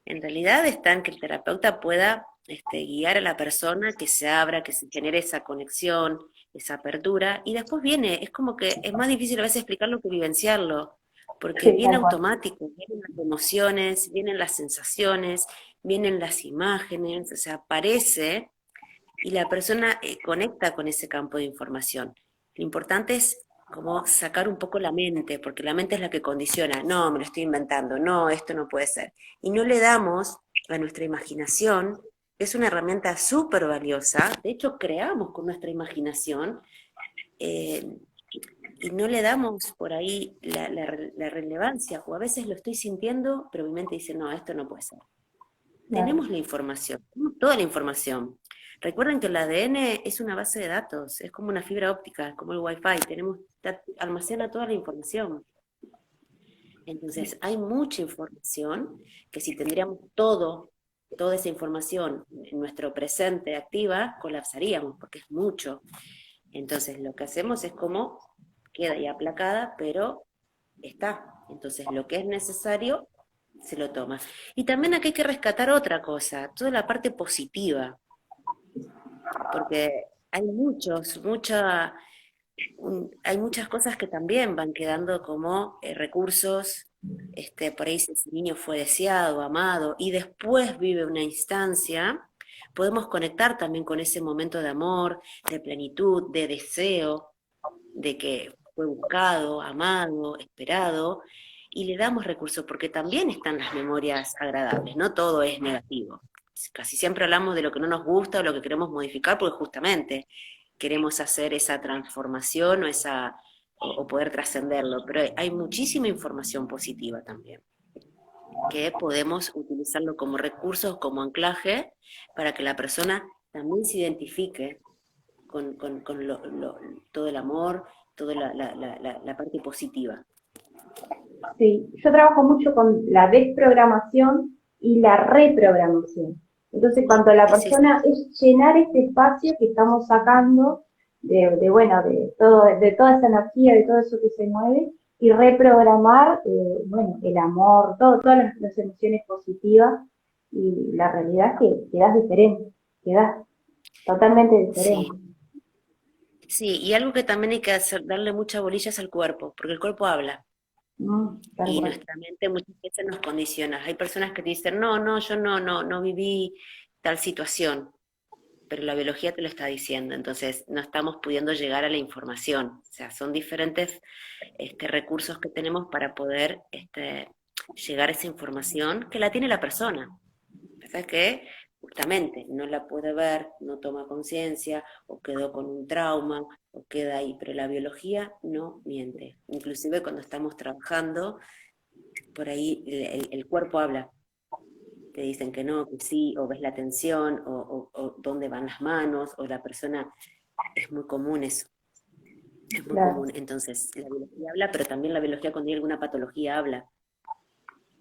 En realidad está en que el terapeuta pueda guiar a la persona, que se abra, que se genere esa conexión, esa apertura, y después viene, es como que es más difícil a veces explicarlo que vivenciarlo, porque Sí, viene tal cual. automático, vienen las emociones, vienen las sensaciones, vienen las imágenes, o sea, aparece y la persona conecta con ese campo de información. Lo importante es como sacar un poco la mente, porque la mente es la que condiciona, no, me lo estoy inventando, no, esto no puede ser. Y no le damos a nuestra imaginación, que es una herramienta súper valiosa, de hecho creamos con nuestra imaginación, eh, y no le damos por ahí la relevancia, o a veces lo estoy sintiendo, pero mi mente dice, no, esto no puede ser. Claro. Tenemos la información, tenemos toda la información. Recuerden que el ADN es una base de datos, es como una fibra óptica, es como el Wi-Fi, almacena toda la información. Entonces, hay mucha información que si tendríamos toda esa información en nuestro presente activa, colapsaríamos, porque es mucho. Entonces, lo que hacemos es como queda ahí aplacada, pero está. Entonces, lo que es necesario se lo toma. Y también aquí hay que rescatar otra cosa, toda la parte positiva, porque hay hay muchas cosas que también van quedando como recursos, por ahí si ese niño fue deseado, amado, y después vive una instancia, podemos conectar también con ese momento de amor, de plenitud, de deseo, de que fue buscado, amado, esperado, y le damos recursos, porque también están las memorias agradables, no todo es negativo. Casi siempre hablamos de lo que no nos gusta o lo que queremos modificar, porque justamente queremos hacer esa transformación o poder trascenderlo, pero hay muchísima información positiva también, que podemos utilizarlo como recursos, como anclaje, para que la persona también se identifique con todo el amor, toda la parte positiva. Sí, yo trabajo mucho con la desprogramación y la reprogramación. Entonces, cuando la Es persona es llenar este espacio que estamos sacando bueno, de toda esa energía, de todo eso que se mueve, y reprogramar, bueno, el amor, todas las emociones positivas, y la realidad es que quedas diferente, quedas totalmente diferente. sí, sí, y algo que también hay que hacer, darle muchas bolillas al cuerpo, porque el cuerpo habla. Tal Y cual. nuestra mente muchas veces nos condiciona. Hay personas que te dicen, no, no, yo no viví tal situación, pero la biología te lo está diciendo, entonces no estamos pudiendo llegar a la información. O sea, son diferentes recursos que tenemos para poder llegar a esa información que la tiene la persona. Pasa que justamente no la puede ver, no toma conciencia, o quedó con un trauma, o queda ahí, pero la biología no miente. Inclusive cuando estamos trabajando, por ahí el cuerpo habla, te dicen que no, que sí, o ves la tensión, o dónde van las manos, o la persona, es muy común eso, es muy Claro. común. Entonces, la biología habla, pero también la biología cuando hay alguna patología habla,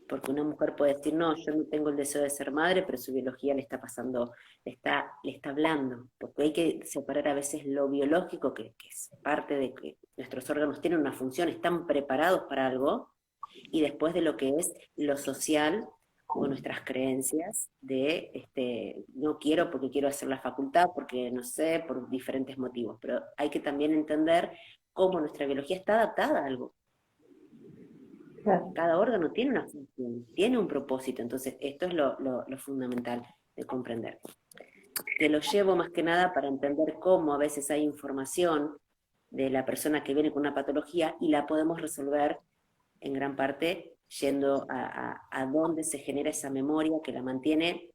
porque una mujer puede decir, no, yo no tengo el deseo de ser madre, pero su biología le está pasando, le está hablando, porque hay que separar a veces lo biológico, que es parte de que nuestros órganos tienen una función, están preparados para algo, y después de lo que es lo social o nuestras creencias de no quiero porque quiero hacer la facultad, porque no sé, por diferentes motivos, pero hay que también entender cómo nuestra biología está adaptada a algo. Claro. Cada órgano tiene una función, tiene un propósito, entonces esto es lo fundamental de comprender. Te lo llevo más que nada para entender cómo a veces hay información de la persona que viene con una patología y la podemos resolver en gran parte yendo a dónde se genera esa memoria que la mantiene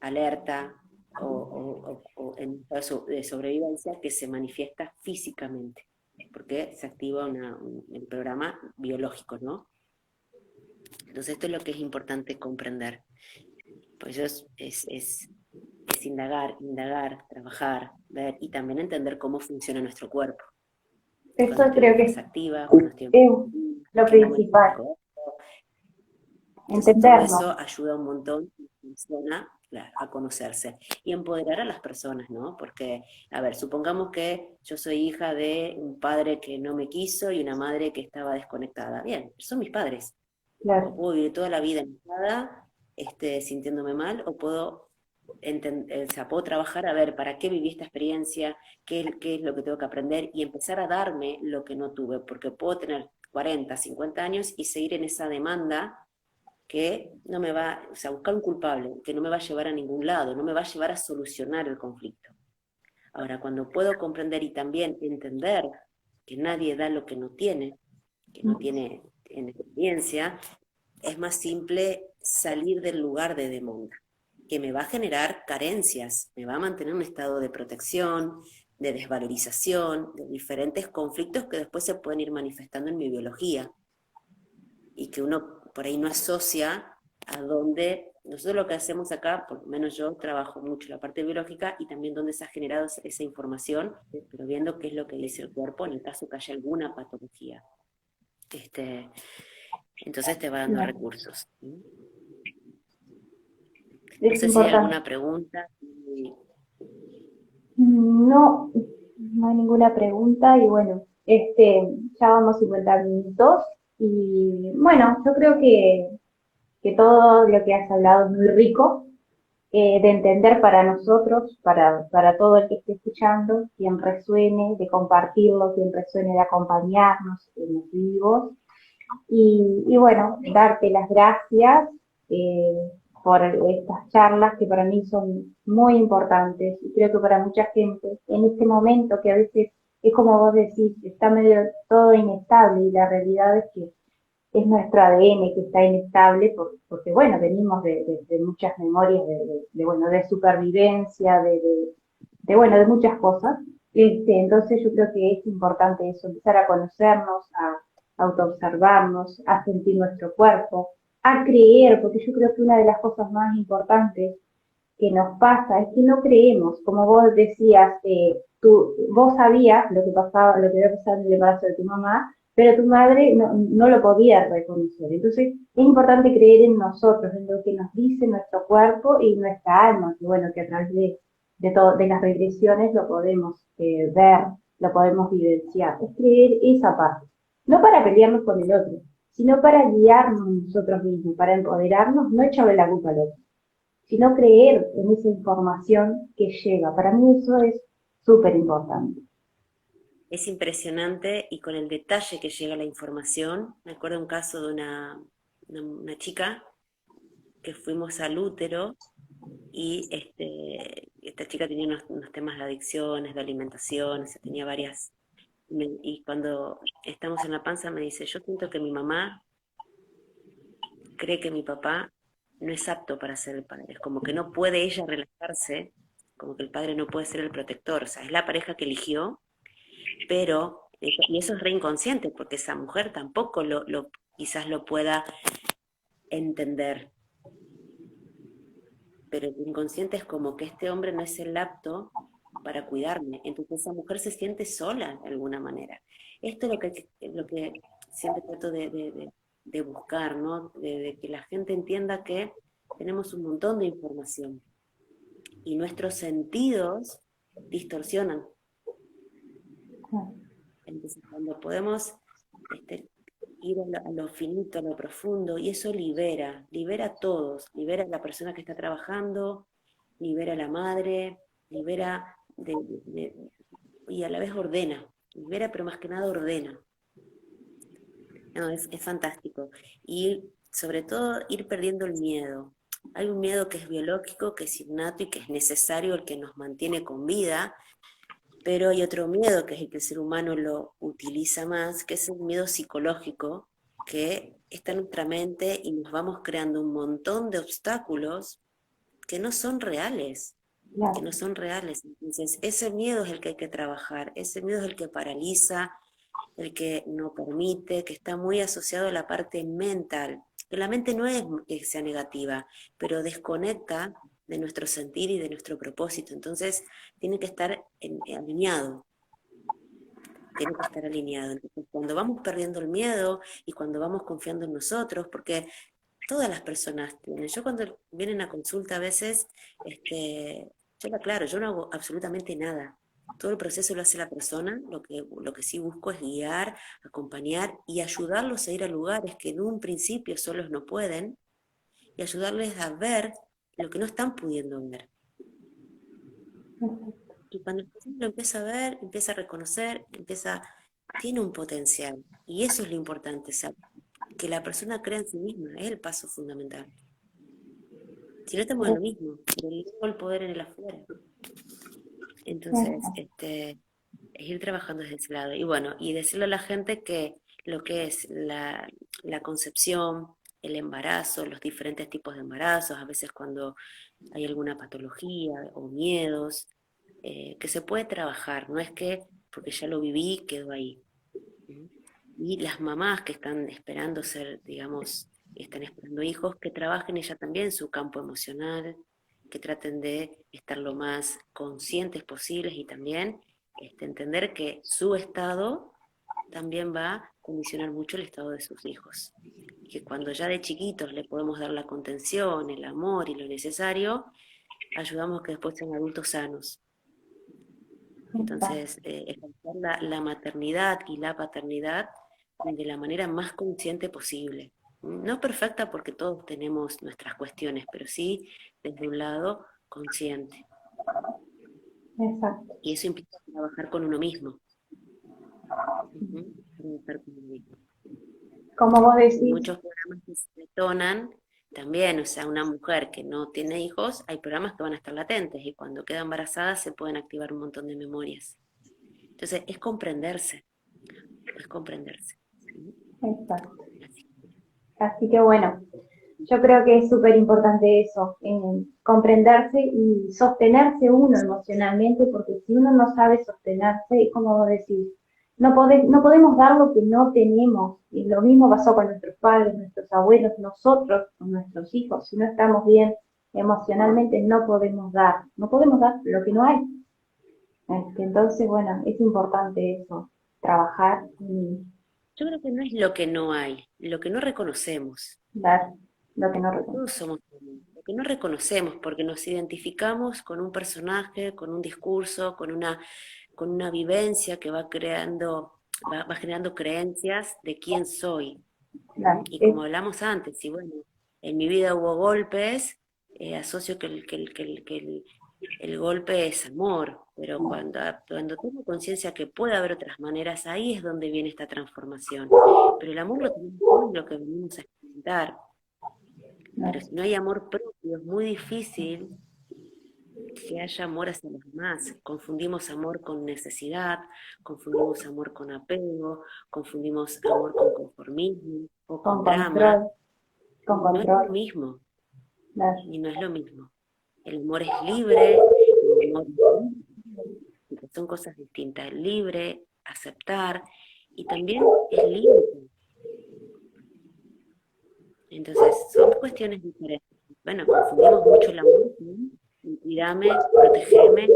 alerta o en un caso de sobrevivencia que se manifiesta físicamente, porque se activa el programa biológico, ¿no? Entonces esto es lo que es importante comprender. Por eso es indagar, trabajar, ver y también entender cómo funciona nuestro cuerpo. Eso Cuando estoy creo en que fase activa, cuando estoy es en lo qué momento principal, entonces todo entendernos. eso ayuda un montón a conocerse y empoderar a las personas, ¿no? Porque, a ver, supongamos que yo soy hija de un padre que no me quiso y una madre que estaba desconectada. Bien, son mis padres. O Claro. puedo vivir toda la vida enojada sintiéndome mal, o puedo, o sea, puedo trabajar a ver para qué viví esta experiencia, qué es lo que tengo que aprender y empezar a darme lo que no tuve, porque puedo tener 40, 50 años y seguir en esa demanda que no me va, o sea, buscar un culpable, que no me va a llevar a ningún lado, no me va a llevar a solucionar el conflicto. Ahora, cuando puedo comprender y también entender que nadie da lo que no tiene en experiencia, es más simple salir del lugar de demanda, que me va a generar carencias, me va a mantener en un estado de protección, de desvalorización, de diferentes conflictos que después se pueden ir manifestando en mi biología y que uno por ahí no asocia a dónde, nosotros lo que hacemos acá, por lo menos yo trabajo mucho la parte biológica y también dónde se ha generado esa información, pero viendo qué es lo que le dice el cuerpo en el caso que haya alguna patología. Entonces te va dando Claro. recursos. No Es sé si hay importante. alguna pregunta. No, no hay ninguna pregunta y bueno, ya vamos 50 minutos y bueno, yo creo que todo lo que has hablado es muy rico de entender para nosotros, para todo el que esté escuchando, quien resuene, de compartirlo, quien resuene de acompañarnos en los vivos. Y bueno, darte las gracias eh, por estas charlas que para mí son muy importantes y creo que para mucha gente en este momento que a veces es como vos decís, está medio todo inestable y la realidad es que es nuestro ADN que está inestable porque bueno, venimos de muchas memorias bueno, de supervivencia, bueno, de muchas cosas. Entonces yo creo que es importante eso, empezar a conocernos, a autoobservarnos, a sentir nuestro cuerpo, a creer, porque yo creo que una de las cosas más importantes que nos pasa es que no creemos, como vos decías, vos sabías lo que pasaba, lo que había pasado en el embarazo de tu mamá, pero tu madre no lo podía reconocer. Entonces es importante creer en nosotros, en lo que nos dice nuestro cuerpo y nuestra alma, que bueno, que a través de las regresiones lo podemos ver, lo podemos vivenciar. Es creer esa parte, no para pelearnos con el otro, sino para guiarnos nosotros mismos, para empoderarnos, no echarle la culpa al otro sino creer en esa información que llega. Para mí eso es súper importante. Es impresionante y con el detalle que llega la información. Me acuerdo un caso de una chica que fuimos al útero y esta chica tenía unos temas de adicciones, de alimentación, o sea, tenía varias. Y cuando estamos en la panza me dice, yo siento que mi mamá cree que mi papá no es apto para ser el padre. Es como que no puede ella relajarse, como que el padre no puede ser el protector. O sea, es la pareja que eligió, pero, y eso es re inconsciente, porque esa mujer tampoco quizás lo pueda entender. Pero el inconsciente es como que este hombre no es el apto para cuidarme. Entonces esa mujer se siente sola de alguna manera. Esto es lo que siempre trato de buscar, ¿no? De que la gente entienda que tenemos un montón de información y nuestros sentidos distorsionan. Entonces cuando podemos ir a lo finito, a lo profundo, y eso libera a todos, libera a la persona que está trabajando, libera a la madre, libera y a la vez ordena, libera pero más que nada ordena. No, es fantástico. Y sobre todo ir perdiendo el miedo. Hay un miedo que es biológico, que es innato y que es necesario, el que nos mantiene con vida, pero hay otro miedo que es el que el ser humano lo utiliza más, que es el miedo psicológico, que está en nuestra mente y nos vamos creando un montón de obstáculos que no son reales, que Claro. no son reales. Entonces, ese miedo es el que hay que trabajar, ese miedo es el que paraliza, el que no permite, que está muy asociado a la parte mental. Que la mente no es que sea negativa, pero desconecta de nuestro sentir y de nuestro propósito. Entonces, tiene que estar alineado. Tiene que estar alineado. Entonces, cuando vamos perdiendo el miedo y cuando vamos confiando en nosotros, porque todas las personas tienen. Yo cuando vienen a consulta a veces, yo lo aclaro, yo no hago absolutamente nada. Todo el proceso lo hace la persona, lo que sí busco es guiar, acompañar y ayudarlos a ir a lugares que en un principio solos no pueden, y ayudarles a ver lo que no están pudiendo ver. Y cuando el paciente lo empieza a ver, empieza a reconocer, tiene un potencial. Y eso es lo importante, saber que la persona crea en sí misma, es el paso fundamental. Si no estamos en lo mismo, delegamos el poder en el afuera. Entonces, es ir trabajando desde ese lado. Y bueno, y decirle a la gente que lo que es la concepción, el embarazo, los diferentes tipos de embarazos, a veces cuando hay alguna patología o miedos, que se puede trabajar, no es que porque ya lo viví, quedó ahí. ¿Mm? Y las mamás que están esperando ser, digamos, están esperando hijos, que trabajen ella también su campo emocional, que traten de estar lo más conscientes posibles y también entender que su estado también va a condicionar mucho el estado de sus hijos. Y que cuando ya de chiquitos le podemos dar la contención, el amor y lo necesario, ayudamos a que después sean adultos sanos. Entonces, ejercer la maternidad y la paternidad de la manera más consciente posible. No perfecta porque todos tenemos nuestras cuestiones, pero sí desde un lado consciente. Exacto. Y eso implica trabajar con uno mismo. Trabajar con uno mismo. Como vos decís, Muchos programas que se detonan también, o sea, una mujer que no tiene hijos, hay programas que van a estar latentes y cuando queda embarazada se pueden activar un montón de memorias. Entonces, es comprenderse, es comprenderse. exacto. Así. Así que bueno, yo creo que es súper importante eso, comprenderse y sostenerse uno emocionalmente, porque si uno no sabe sostenerse, es como vos decís, no podemos dar lo que no tenemos. Y lo mismo pasó con nuestros padres, nuestros abuelos, nosotros con nuestros hijos. Si no estamos bien emocionalmente, no podemos dar lo que no hay. Entonces, bueno, es importante eso, trabajar y Yo creo que no es lo que no hay, lo que no reconocemos. dar lo que no Porque reconocemos. todos somos humanos. Lo que no reconocemos, porque nos identificamos con un personaje, con un discurso, con una vivencia que va creando, va generando creencias de quién soy. Dar. Y como hablamos antes, y bueno, en mi vida hubo golpes, asocio que el golpe es amor, pero cuando tengo conciencia que puede haber otras maneras, ahí es donde viene esta transformación. Pero el amor lo tenemos todo lo que venimos a experimentar. Pero si no hay amor propio, es muy difícil que haya amor hacia los demás. Confundimos amor con necesidad, confundimos amor con apego, confundimos amor con conformismo o Con con drama. control, con Y no es lo control. mismo, Dar. y no es lo mismo. El amor es libre, el amor son cosas distintas. El libre, aceptar, y también es libre. Entonces, son cuestiones diferentes. Bueno, confundimos mucho el amor con cuidarme, protegerme.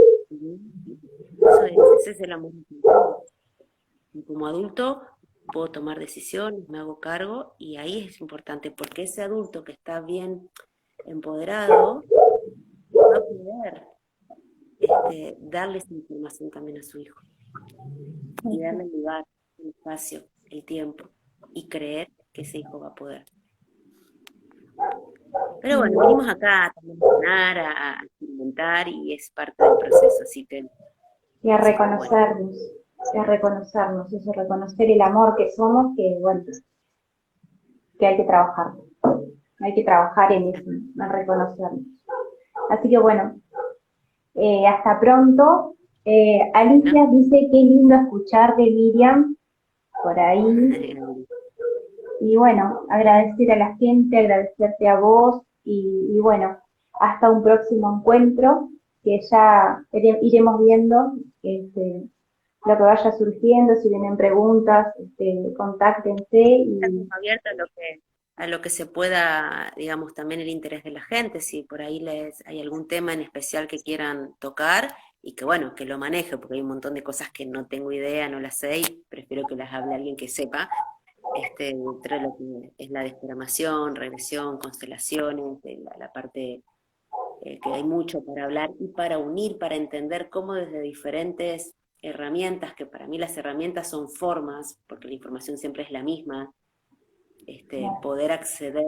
Ese es el amor. Y como adulto puedo tomar decisiones, me hago cargo, y ahí es importante, porque ese adulto que está bien empoderado va a poder darle esa información también a su hijo. Y darle el lugar, el espacio, el tiempo, y creer que ese hijo va a poder. Pero bueno, venimos acá a sanar, a experimentar y es parte del proceso, así que bueno. Y a reconocernos, eso, reconocer el amor que somos, que bueno, que hay que trabajar en eso, en reconocernos. Así que bueno, hasta pronto. ¿No? Alicia dice qué lindo escuchar de Miriam por ahí. Y bueno, agradecer a la gente, agradecerte a vos y bueno, hasta un próximo encuentro que ya iremos viendo lo que vaya surgiendo, si vienen preguntas, contáctense Estamos y abiertos a lo que se pueda, digamos, también el interés de la gente, si por ahí hay algún tema en especial que quieran tocar y que bueno, que lo maneje, porque hay un montón de cosas que no tengo idea, no las sé y prefiero que las hable alguien que sepa, dentro de lo que es la desprogramación, regresión, constelaciones, de la parte que hay mucho para hablar y para unir, para entender cómo desde diferentes herramientas, que para mí las herramientas son formas, porque la información siempre es la misma, Claro. poder acceder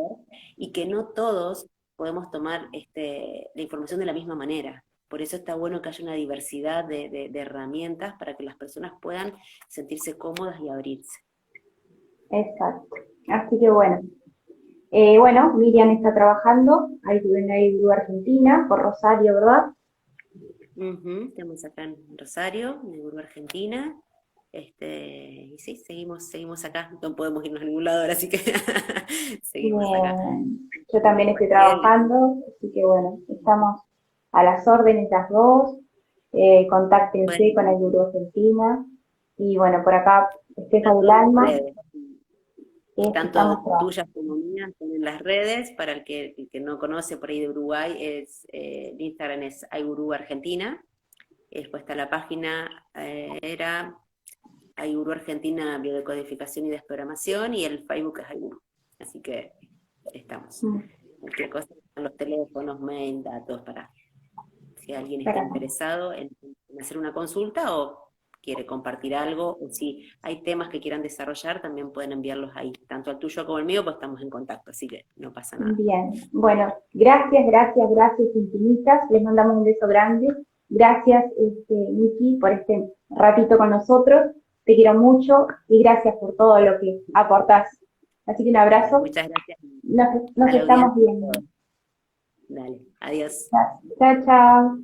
y que no todos podemos tomar la información de la misma manera. Por eso está bueno que haya una diversidad de herramientas para que las personas puedan sentirse cómodas y abrirse. Exacto. Así que bueno. Bueno, Miriam está trabajando ahí en la IBU Argentina, por Rosario, ¿verdad? Ujú, estamos acá en Rosario, en el Uruguay, Argentina. Y sí, seguimos acá, no podemos irnos a ningún lado ahora, así que seguimos acá. Yo también estoy Cualquier, trabajando, así que bueno, estamos a las órdenes las dos. Contáctense bueno, con el Gurú Argentina. Y bueno, por acá, Estefa están todas mis Alma, redes. estamos Tanto trabajando. tuyas como mías están en las redes. Para el que no conoce por ahí de Uruguay, el Instagram es iGurú Argentina. Después está la página, era iGurú Argentina Biodecodificación y Desprogramación, y el Facebook es iGurú. Así que estamos. Cualquier cosa, los teléfonos, mail, datos, para si alguien está Para, interesado en hacer una consulta o quiere compartir algo, o si hay temas que quieran desarrollar, también pueden enviarlos ahí, tanto al tuyo como al mío, pues estamos en contacto, así que no pasa nada. bien, bueno, gracias, gracias, gracias infinitas. Les mandamos un beso grande. Gracias, Miki, por este ratito con nosotros. Te quiero mucho y gracias por todo lo que aportás. Así que un abrazo. Muchas gracias Nos a la estamos audiencia y a viendo. todos. Dale, adiós. Chao, chao.